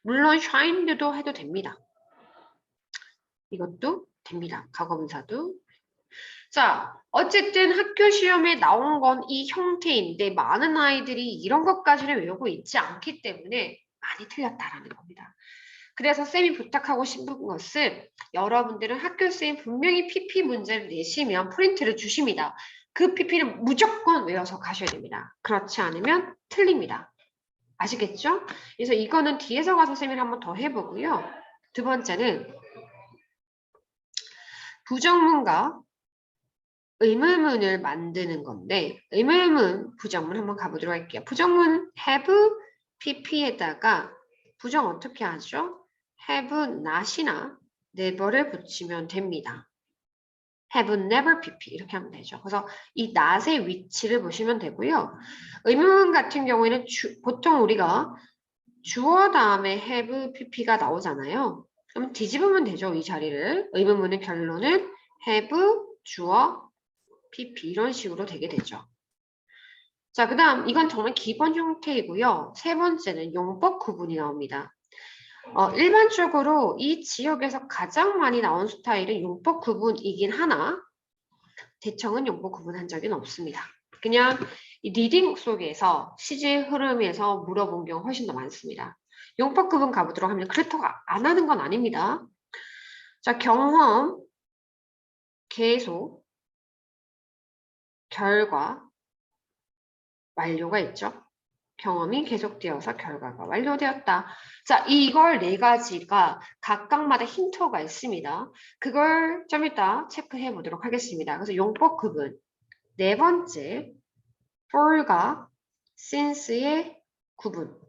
물론 shine도 해도 됩니다. 이것도 됩니다. 과거분사도. 자, 어쨌든 학교 시험에 나온 건 이 형태인데 많은 아이들이 이런 것까지는 외우고 있지 않기 때문에 많이 틀렸다라는 겁니다. 그래서 쌤이 부탁하고 싶은 것은 여러분들은 학교쌤이 분명히 PP 문제를 내시면 프린트를 주십니다. 그 PP는 무조건 외워서 가셔야 됩니다. 그렇지 않으면 틀립니다. 아시겠죠? 그래서 이거는 뒤에서 가서 쌤이 한번 더 해보고요. 두 번째는 부정문과 의문문을 만드는 건데 의문문, 부정문 한번 가보도록 할게요. 부정문 have, pp에다가 부정 어떻게 하죠? have not이나 never를 붙이면 됩니다. have never pp 이렇게 하면 되죠. 그래서 이 not의 위치를 보시면 되고요. 의문문 같은 경우에는 보통 우리가 주어 다음에 have pp가 나오잖아요. 그럼 뒤집으면 되죠. 이 자리를. 의문문의 결론은 have 주어 pp 이런 식으로 되게 되죠. 자, 그 다음 이건 정말 기본 형태이고요. 세 번째는 용법 구분이 나옵니다. 일반적으로 이 지역에서 가장 많이 나온 스타일은 용법 구분이긴 하나 대청은 용법 구분한 적은 없습니다. 그냥 이 리딩 속에서 시제 흐름에서 물어본 경우 훨씬 더 많습니다. 용법 구분 가보도록 하면 그렇다고 안 하는 건 아닙니다. 자, 경험, 계속, 결과, 완료가 있죠. 경험이 계속되어서 결과가 완료되었다. 자, 이걸 네 가지가 각각마다 힌트가 있습니다. 그걸 좀 이따 체크해 보도록 하겠습니다. 그래서 용법 구분. 네 번째, for과 since의 구분.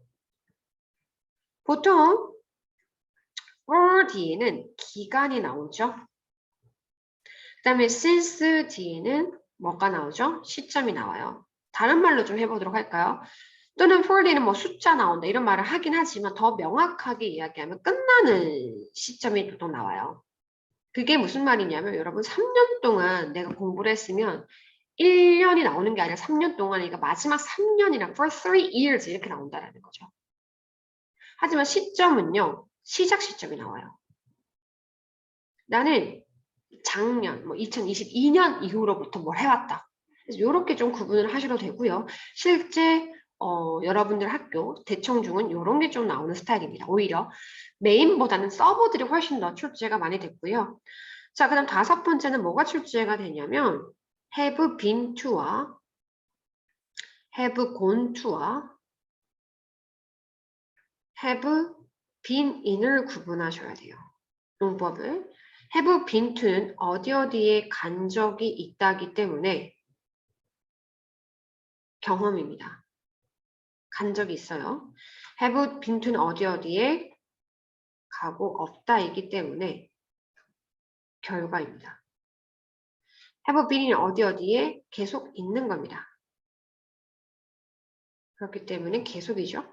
보통 for 뒤에는 기간이 나오죠. 그 다음에 since 뒤에는 뭐가 나오죠? 시점이 나와요. 다른 말로 좀 해보도록 할까요? 또는 for 뒤에는 뭐 숫자 나온다 이런 말을 하긴 하지만 더 명확하게 이야기하면 끝나는 시점이 또 나와요. 그게 무슨 말이냐면 여러분 3년 동안 내가 공부를 했으면 1년이 나오는 게 아니라 3년 동안이니까 마지막 3년이랑 for 3 years 이렇게 나온다라는 거죠. 하지만 시점은요. 시작 시점이 나와요. 나는 작년, 뭐 2022년 이후로부터 뭘 해왔다. 그래서 이렇게 좀 구분을 하셔도 되고요. 실제 여러분들 학교 대청 중은 이런 게 좀 나오는 스타일입니다. 오히려 메인보다는 서버들이 훨씬 더 출제가 많이 됐고요. 자, 그다음 다섯 번째는 뭐가 출제가 되냐면 have been to와 have gone to와 have been in을 구분하셔야 돼요. 용법을. have been to는 어디 어디에 간 적이 있다기 때문에 경험입니다. 간 적이 있어요. have been to는 어디 어디에 가고 없다이기 때문에 결과입니다. have been이 어디 어디에 계속 있는 겁니다. 그렇기 때문에 계속이죠.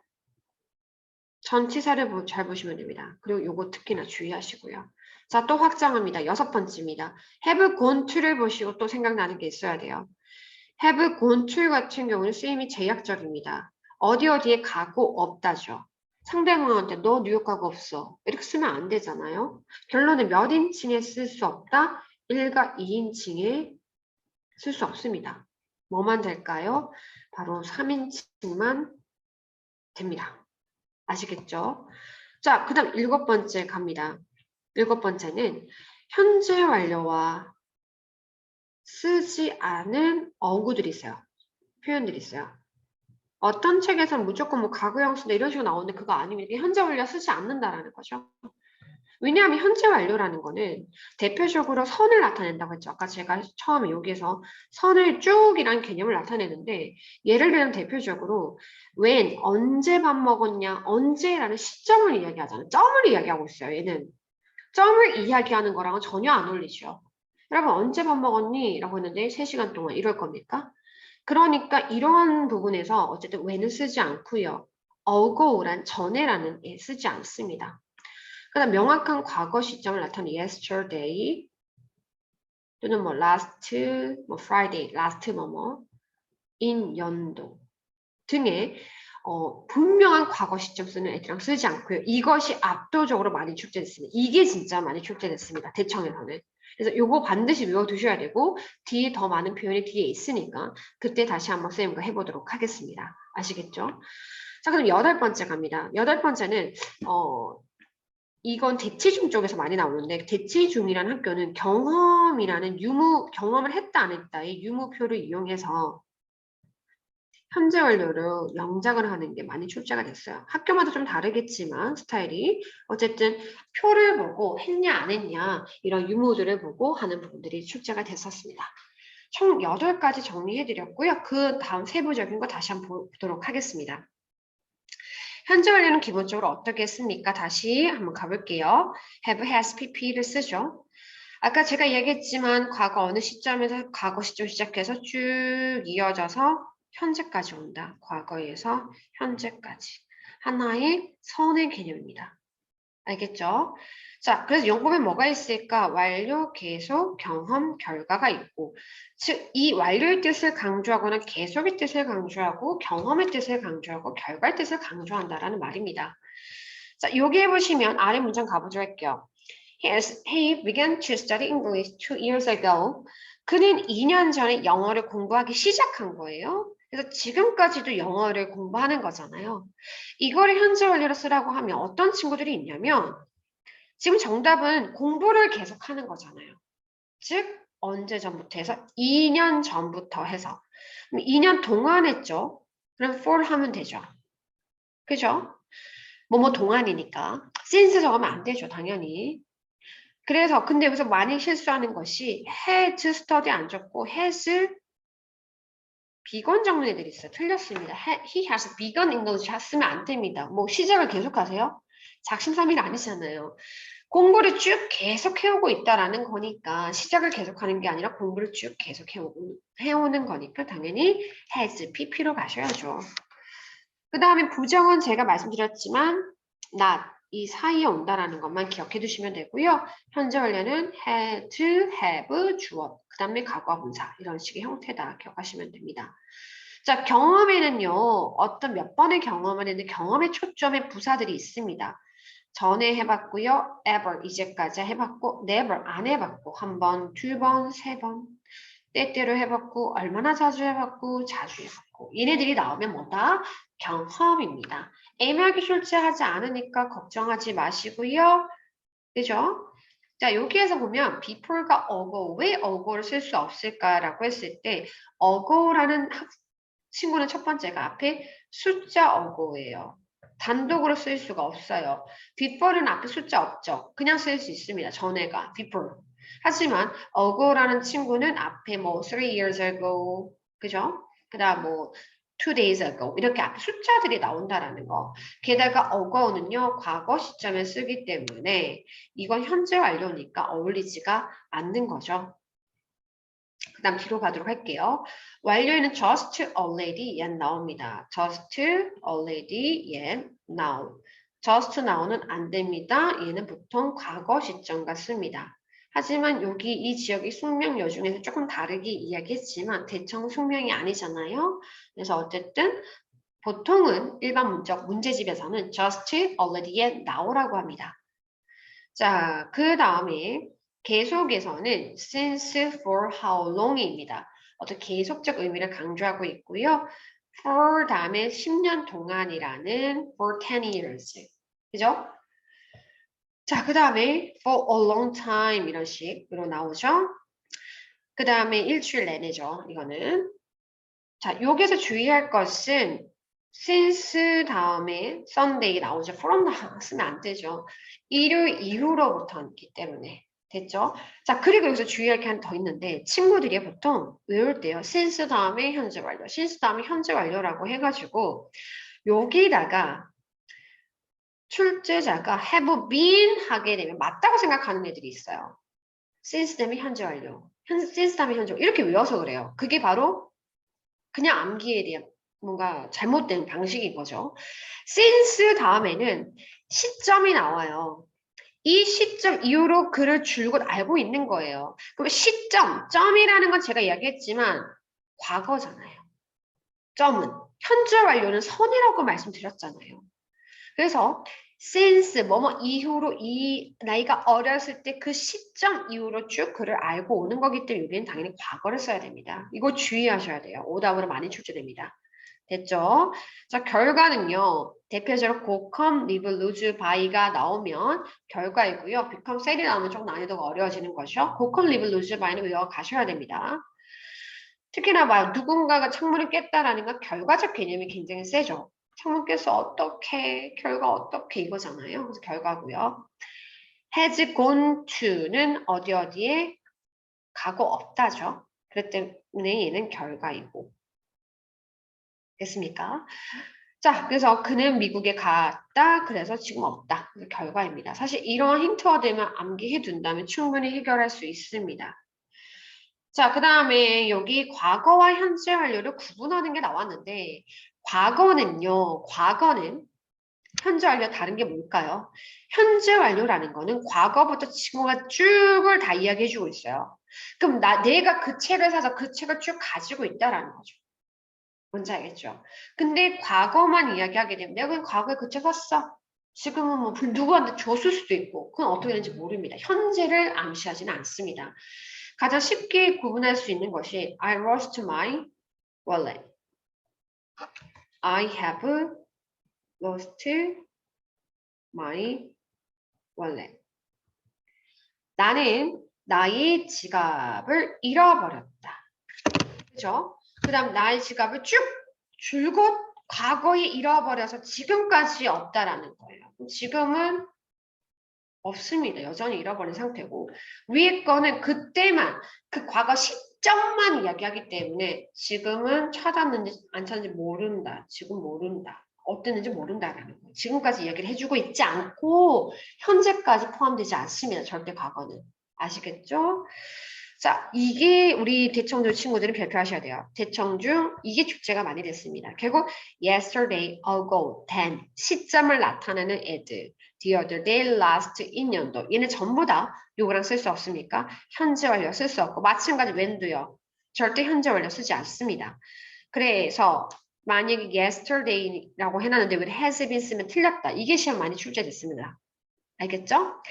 전치사를 잘 보시면 됩니다. 그리고 요거 특히나 주의하시고요. 자, 또 확장합니다. 여섯 번째입니다. have gone to를 보시고 또 생각나는 게 있어야 돼요. have gone to 같은 경우는 쓰임이 제약적입니다. 어디 어디에 가고 없다죠. 상대방한테 너 뉴욕 가고 없어. 이렇게 쓰면 안 되잖아요. 결론은 몇 인칭에 쓸 수 없다? 1과 2인칭에 쓸 수 없습니다. 뭐만 될까요? 바로 3인칭만 됩니다. 아시겠죠? 자, 그 다음 일곱 번째 갑니다. 일곱 번째는 현재 완료와 쓰지 않은 어구들이 있어요. 표현들이 있어요. 어떤 책에서는 무조건 뭐 과거형 쓴다 이런 식으로 나오는데 그거 아니면 현재 완료 쓰지 않는다라는 거죠. 왜냐하면 현재 완료라는 거는 대표적으로 선을 나타낸다고 했죠. 아까 제가 처음에 여기에서 선을 쭉이라는 개념을 나타내는데 예를 들면 대표적으로 when, 언제 밥 먹었냐, 언제라는 시점을 이야기하잖아요. 점을 이야기하고 있어요. 얘는 점을 이야기하는 거랑은 전혀 안 어울리죠. 여러분 언제 밥 먹었니? 라고 했는데 3시간 동안 이럴 겁니까? 그러니까 이런 부분에서 어쨌든 when은 쓰지 않고요. ago란 전에라는 예 쓰지 않습니다. 그다음 명확한 과거 시점을 나타내는 yesterday 또는 뭐 last, 뭐 Friday, last 뭐뭐, in 연도 등의 분명한 과거 시점 쓰는 애들이랑 쓰지 않고요. 이것이 압도적으로 많이 출제됐습니다. 이게 진짜 많이 출제됐습니다. 대청에서는. 그래서 요거 반드시 외워두셔야 되고 뒤에 더 많은 표현이 뒤에 있으니까 그때 다시 한번 쌤과 해보도록 하겠습니다. 아시겠죠? 자, 그럼 8번째 갑니다. 8번째는 이건 대치중 쪽에서 많이 나오는데 대치중이라는 학교는 경험이라는 경험을 했다 안 했다의 유무표를 이용해서 현재 완료로 영작을 하는 게 많이 출제가 됐어요. 학교마다 좀 다르겠지만 스타일이 어쨌든 표를 보고 했냐 안 했냐 이런 유무들을 보고 하는 부분들이 출제가 됐었습니다. 총 8가지 정리해드렸고요. 그 다음 세부적인 거 다시 한번 보도록 하겠습니다. 현재 완료는 기본적으로 어떻게 씁니까? 다시 한번 가볼게요. have, has, pp를 쓰죠. 아까 제가 얘기했지만 과거 어느 시점에서 과거 시점 시작해서 쭉 이어져서 현재까지 온다. 과거에서 현재까지. 하나의 선의 개념입니다. 알겠죠? 자, 그래서 용법에 뭐가 있을까? 완료, 계속, 경험, 결과가 있고 즉, 이 완료의 뜻을 강조하거나 계속의 뜻을 강조하고 경험의 뜻을 강조하고 결과의 뜻을 강조한다라는 말입니다. 자, 여기에 보시면 아래 문장 가보도록 할게요. He began to study English 2 years ago. 그는 2년 전에 영어를 공부하기 시작한 거예요. 그래서 지금까지도 영어를 공부하는 거잖아요. 이거를 현재 완료로 쓰라고 하면 어떤 친구들이 있냐면 지금 정답은 공부를 계속하는 거잖아요. 즉 언제 전부터 해서 2년 전부터 해서 2년 동안 했죠. 그럼 for 하면 되죠. 그죠? 뭐뭐 동안이니까 since 적으면 안 되죠. 당연히. 그래서 근데 여기서 많이 실수하는 것이 has study 안 적고 has begun 적는 애들이 있어요. 틀렸습니다. He has begun English 쓰면 안 됩니다. 뭐 시작을 계속하세요? 작심삼일 아니잖아요. 공부를 쭉 계속 해오고 있다라는 거니까 시작을 계속하는 게 아니라 공부를 쭉 계속 해오는 거니까 당연히 has, pp로 가셔야죠. 그 다음에 부정은 제가 말씀드렸지만 not, 이 사이에 온다라는 것만 기억해 두시면 되고요. 현재 완료는 had, have, 주어, 그 다음에 과거분사 이런 식의 형태다 기억하시면 됩니다. 자, 경험에는요. 어떤 몇 번의 경험을 했는데 경험의 초점에 부사들이 있습니다. 전에 해봤고요. ever 이제까지 해봤고 never 안 해봤고 한 번, 두 번, 세 번 때때로 해봤고 얼마나 자주 해봤고 자주 해봤고 얘네들이 나오면 뭐다? 경험입니다. 애매하게 출제하지 않으니까 걱정하지 마시고요. 그죠? 자, 여기에서 보면 before가 ago, 왜 ago를 쓸 수 없을까라고 했을 때 ago라는 친구는 첫 번째가 앞에 숫자 ago예요. 단독으로 쓸 수가 없어요. before는 앞에 숫자 없죠. 그냥 쓸 수 있습니다. 전에가 before. 하지만 ago라는 친구는 앞에 뭐 3 years ago, 그죠? 그 다음 뭐 2 days ago 이렇게 앞에 숫자들이 나온다라는 거. 게다가 ago는요 과거 시점에 쓰기 때문에 이건 현재 완료니까 어울리지가 않는 거죠. 그 다음 뒤로 가도록 할게요. 완료에는 just, already, yet 나옵니다. just, already, yet, now. just now는 안 됩니다. 얘는 보통 과거 시점과 씁니다. 하지만 여기 이 지역의 숙명여 중에서 조금 다르게 이야기했지만 대청 숙명이 아니잖아요. 그래서 어쨌든 보통은 일반 문적 문제집에서는 just, already, yet, now라고 합니다. 자, 그 다음에 계속에서는 since, for, how long입니다. 어떤 계속적 의미를 강조하고 있고요. for 다음에 10년 동안이라는 for 10 years. 그죠? 자, 그 다음에 for a long time 이런 식으로 나오죠. 그 다음에 일주일 내내죠. 이거는. 자, 여기서 주의할 것은 since 다음에 Sunday 나오죠. from 다음 쓰면 안 되죠. 일요일 이후로부터이기 때문에. 됐죠? 자, 그리고 여기서 주의할 게 하나 더 있는데 친구들이 보통 외울 때요. since 다음에 현재 완료, since 다음에 현재 완료라고 해가지고 여기다가 출제자가 have been 하게 되면 맞다고 생각하는 애들이 있어요. since 다음에 현재 완료, since 다음에 현재 완료 이렇게 외워서 그래요. 그게 바로 그냥 암기에 대한 뭔가 잘못된 방식인 거죠. since 다음에는 시점이 나와요. 이 시점 이후로 그를 줄곧 알고 있는 거예요. 그럼 시점, 점이라는 건 제가 이야기했지만 과거잖아요. 점은. 현재 완료는 선이라고 말씀드렸잖아요. 그래서 since 뭐뭐 이후로 이 나이가 어렸을 때 그 시점 이후로 쭉 그를 알고 오는 거기 때문에 여기는 당연히 과거를 써야 됩니다. 이거 주의하셔야 돼요. 오답으로 많이 출제됩니다. 됐죠? 자, 결과는요. 대표적으로 go, come, live, lose, buy가 나오면 결과이고요. become, sell이 나오면 조금 난이도가 어려워지는 것이요. go, come, live, lose, buy는 외워 가셔야 됩니다. 특히나 봐요. 누군가가 창문을 깼다라는 건 결과적 개념이 굉장히 세죠. 창문 깼어 어떻게 결과 어떻게 이거잖아요. 그래서 결과고요. has gone to는 어디 어디에 가고 없다죠. 그렇기 때문에 얘는 결과이고. 됐습니까? 자, 그래서 그는 미국에 갔다. 그래서 지금 없다. 그래서 결과입니다. 사실 이러한 힌트가 되면 암기해 둔다면 충분히 해결할 수 있습니다. 자, 그 다음에 여기 과거와 현재 완료를 구분하는 게 나왔는데 과거는 현재 완료 다른 게 뭘까요? 현재 완료라는 거는 과거부터 지금까지 쭉을 다 이야기해주고 있어요. 그럼 내가 그 책을 사서 그 책을 쭉 가지고 있다라는 거죠. 뭔지 알겠죠? 근데 과거만 이야기하게 되면 내가 그냥 과거에 그 책 샀어. 지금은 뭐 누구한테 줬을 수도 있고 그건 어떻게 되는지 모릅니다. 현재를 암시하지는 않습니다. 가장 쉽게 구분할 수 있는 것이 I lost my wallet. I have lost my wallet. 나는 나의 지갑을 잃어버렸다. 그죠? 그 다음 나의 지갑을 쭉 줄곧 과거에 잃어버려서 지금까지 없다라는 거예요. 지금은 없습니다. 여전히 잃어버린 상태고 위에 거는 그때만 그 과거 시점만 이야기하기 때문에 지금은 찾았는지 안 찾았는지 모른다. 지금 모른다. 어땠는지 모른다라는 거예요. 지금까지 이야기를 해주고 있지 않고 현재까지 포함되지 않습니다. 절대 과거는. 아시겠죠? 자, 이게 우리 대청중 친구들은 발표하셔야 돼요. 대청중 이게 축제가 많이 됐습니다. 결국 yesterday, ago, then 시점을 나타내는 애들. the other day, last, 인년도. 얘네 전부 다 요거랑 쓸 수 없습니까? 현재 완료 쓸 수 없고 마찬가지 when도요. 절대 현재 완료 쓰지 않습니다. 그래서 만약에 yesterday라고 해놨는데 왜 has been 쓰면 틀렸다. 이게 시험 많이 출제됐습니다. 알겠죠?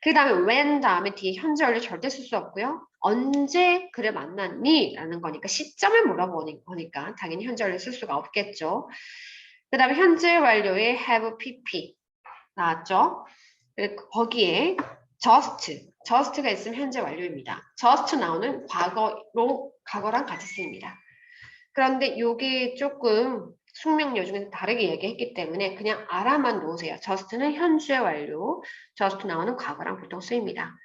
그 다음에 when 다음에 뒤에 현재 완료 절대 쓸 수 없고요. 언제 그를 만났니? 라는 거니까 시점을 물어보니까 당연히 현재 완료 쓸 수가 없겠죠. 그 다음에 현재 완료에 have pp 나왔죠? 거기에 just가 있으면 현재 완료입니다. just 나오는 과거랑 같이 쓰입니다. 그런데 이게 조금 숙명여 중에서 다르게 얘기했기 때문에 그냥 알아만 놓으세요. just는 현재 완료, just 나오는 과거랑 보통 쓰입니다.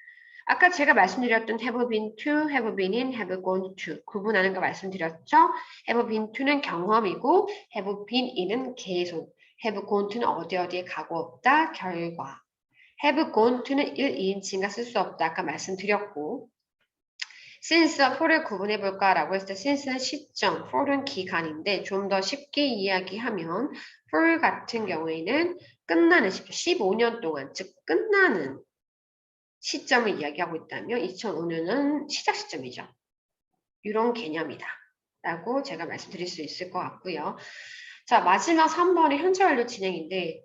아까 제가 말씀드렸던 have been to, have been in, have gone to 구분하는 거 말씀드렸죠? have been to는 경험이고 have been in은 계속, have gone to는 어디에 가고 없다, 결과. have gone to는 1, 2인칭과 쓸 수 없다. 아까 말씀드렸고 since와 for를 구분해 볼까라고 했을 때 since는 시점, for은 기간인데 좀 더 쉽게 이야기하면 for 같은 경우에는 끝나는 시점, 15년 동안 즉 끝나는 시점을 이야기하고 있다면 2005년은 시작 시점이죠. 이런 개념이다. 라고 제가 말씀드릴 수 있을 것 같고요. 자, 마지막 3번의 현재 완료 진행인데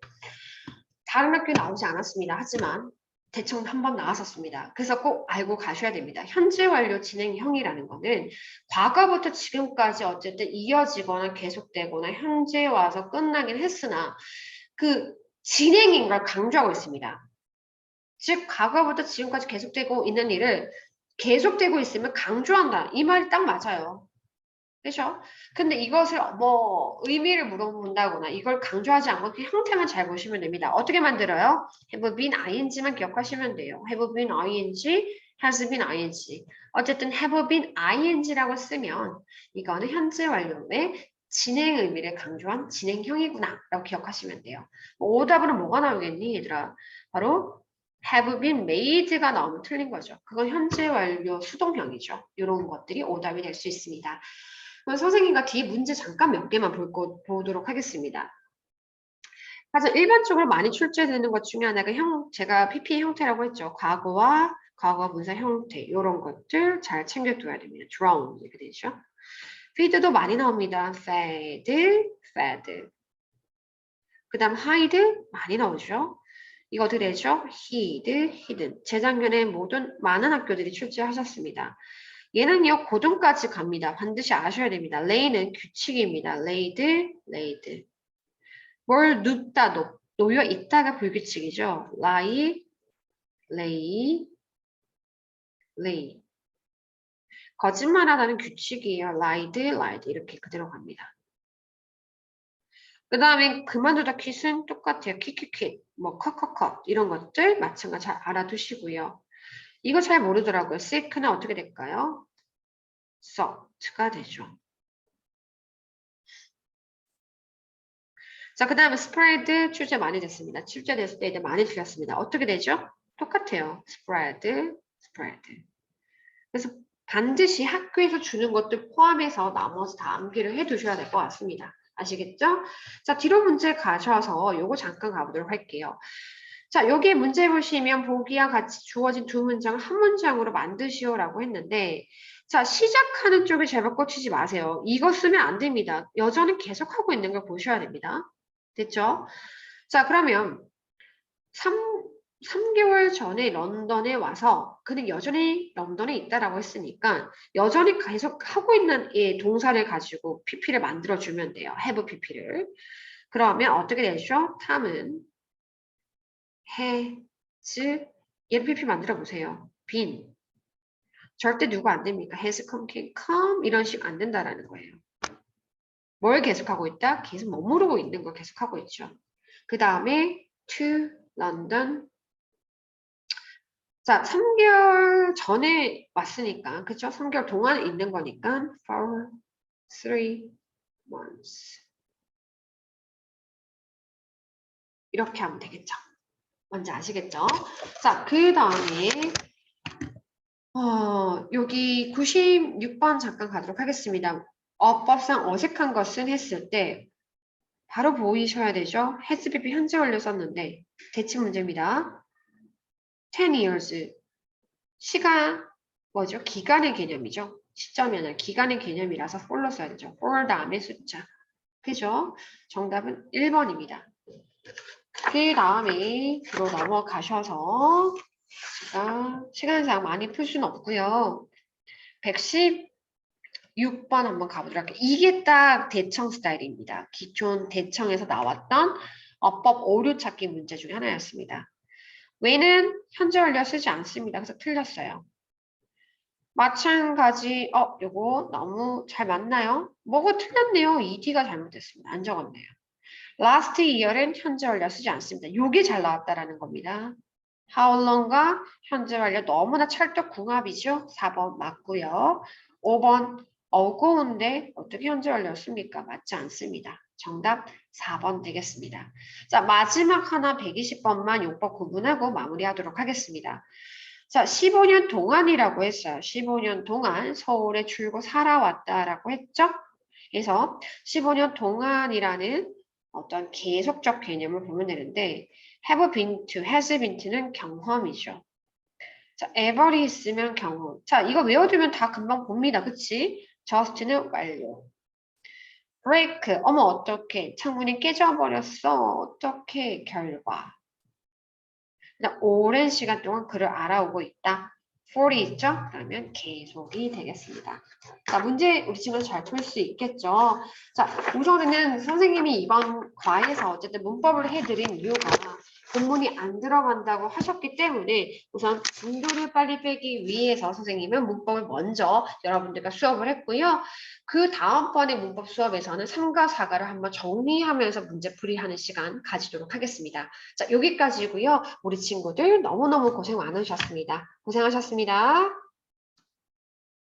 다른 학교에 나오지 않았습니다. 하지만 대충 한번 나왔었습니다. 그래서 꼭 알고 가셔야 됩니다. 현재 완료 진행형이라는 거는 과거부터 지금까지 어쨌든 이어지거나 계속되거나 현재 와서 끝나긴 했으나 그 진행인 걸 강조하고 있습니다. 즉 과거부터 지금까지 계속되고 있는 일을 계속되고 있으면 강조한다. 이 말이 딱 맞아요. 그렇죠? 근데 이것을 뭐 의미를 물어본다거나 이걸 강조하지 않고 그 형태만 잘 보시면 됩니다. 어떻게 만들어요? have been ing만 기억하시면 돼요. have been ing, has been ing. 어쨌든 have been ing라고 쓰면 이거는 현재 완료의 진행 의미를 강조한 진행형이구나 라고 기억하시면 돼요. 오답으로 뭐가 나오겠니 얘들아? 바로 have been made가 나오면 틀린 거죠. 그건 현재 완료 수동형이죠. 이런 것들이 오답이 될 수 있습니다. 그럼 선생님과 뒤에 문제 잠깐 몇 개만 보도록 하겠습니다. 가장 일반적으로 많이 출제되는 것 중에 하나가 제가 PP의 형태라고 했죠. 과거와 과거 분사 형태 이런 것들 잘 챙겨둬야 됩니다. drown 이렇게 되죠. feed도 많이 나옵니다. fed, fed. 그 다음 hide 많이 나오죠. 이거 어떻게 되죠? hid, hidden. 재작년에 많은 학교들이 출제하셨습니다. 얘는요, 고등까지 갑니다. 반드시 아셔야 됩니다. lay는 규칙입니다. laid, laid. 뭘 눕다, 놓여 있다가 불규칙이죠. lie, lay, lay. 거짓말하다는 규칙이에요. lied, lied. 이렇게 그대로 갑니다. 그 다음에 그만두다 퀴즈는 똑같아요. 퀴퀴퀴, 뭐 컷컷컷 이런 것들 마찬가지 잘 알아두시고요. 이거 잘 모르더라고요. sick는 어떻게 될까요? suck가 되죠. 자, 그 다음에 spread 출제 많이 됐습니다. 출제됐을 때 이제 많이 틀렸습니다. 어떻게 되죠? 똑같아요. spread, spread. 그래서 반드시 학교에서 주는 것들 포함해서 나머지 다 암기를 해두셔야 될 것 같습니다. 아시겠죠? 자, 뒤로 문제 가셔서 요거 잠깐 가보도록 할게요. 자, 여기 문제 보시면 보기와 같이 주어진 두 문장을 한 문장으로 만드시오라고 했는데 자, 시작하는 쪽에 제발 꽂히지 마세요. 이거 쓰면 안 됩니다. 여전히 계속하고 있는 걸 보셔야 됩니다. 됐죠? 자, 그러면 3개월 전에 런던에 와서 그는 여전히 런던에 있다라고 했으니까 여전히 계속 하고 있는 이 동사를 가지고 PP를 만들어주면 돼요. have PP를. 그러면 어떻게 되죠? 탐은 has 얘를 PP 만들어 보세요. been. 절대 누가 안 됩니까? has come, can come 이런 식 안 된다라는 거예요. 뭘 계속하고 있다? 계속 머무르고 있는 걸 계속하고 있죠. 그 다음에 to London. 자, 3개월 전에 왔으니까, 그쵸? 3개월 동안 있는 거니까 for 3 months. 이렇게 하면 되겠죠. 뭔지 아시겠죠? 자, 그 다음에 여기 96번 잠깐 가도록 하겠습니다. 어법상 어색한 것은 했을 때 바로 보이셔야 되죠? has PP 현재 완료 썼는데 대칭 문제입니다. 10 years. 시간 뭐죠? 기간의 개념이죠. 시점이 아니라 기간의 개념이라서 for로 써야 되죠. for 다음에 숫자. 그죠? 정답은 1번입니다. 그 다음에 뒤로 넘어가셔서 제가 시간상 많이 풀 수는 없고요. 116번 한번 가보도록 할게요. 이게 딱 대청 스타일입니다. 기존 대청에서 나왔던 어법 오류 찾기 문제 중에 하나였습니다. 왜는 현재 완료 쓰지 않습니다. 그래서 틀렸어요. 마찬가지, 요거 너무 잘 맞나요? 뭐가 틀렸네요. ED가 잘못됐습니다. 안 적었네요. last year은 현재 완료 쓰지 않습니다. 요게 잘 나왔다라는 겁니다. how long과 현재 완료 너무나 찰떡궁합이죠. 4번 맞고요. 5번 어고운데 어떻게 현재 완료 씁니까? 맞지 않습니다. 정답 4번 되겠습니다. 자, 마지막 하나 120번만 용법 구분하고 마무리하도록 하겠습니다. 자, 15년 동안이라고 했어요. 15년 동안 서울에 줄고 살아왔다라고 했죠? 그래서 15년 동안이라는 어떤 계속적 개념을 보면 되는데 have been to, has been to는 경험이죠. 자, ever이 있으면 경험. 자, 이거 외워두면 다 금방 봅니다. 그치? just는 완료. break, 어머 어떡해. 창문이 깨져버렸어. 어떡해. 결과. 오랜 시간 동안 그를 알아오고 있다. for이 있죠? 그러면 계속이 되겠습니다. 자, 문제 우리 친구들 잘 풀 수 있겠죠? 자, 우선은 선생님이 이번 과에서 어쨌든 문법을 해드린 이유가 본문이 안 들어간다고 하셨기 때문에 우선 분도를 빨리 빼기 위해서 선생님은 문법을 먼저 여러분들과 수업을 했고요. 그 다음번에 문법 수업에서는 3과 4가를 한번 정리하면서 문제풀이 하는 시간 가지도록 하겠습니다. 자, 여기까지고요. 우리 친구들 너무너무 고생 많으셨습니다. 고생하셨습니다.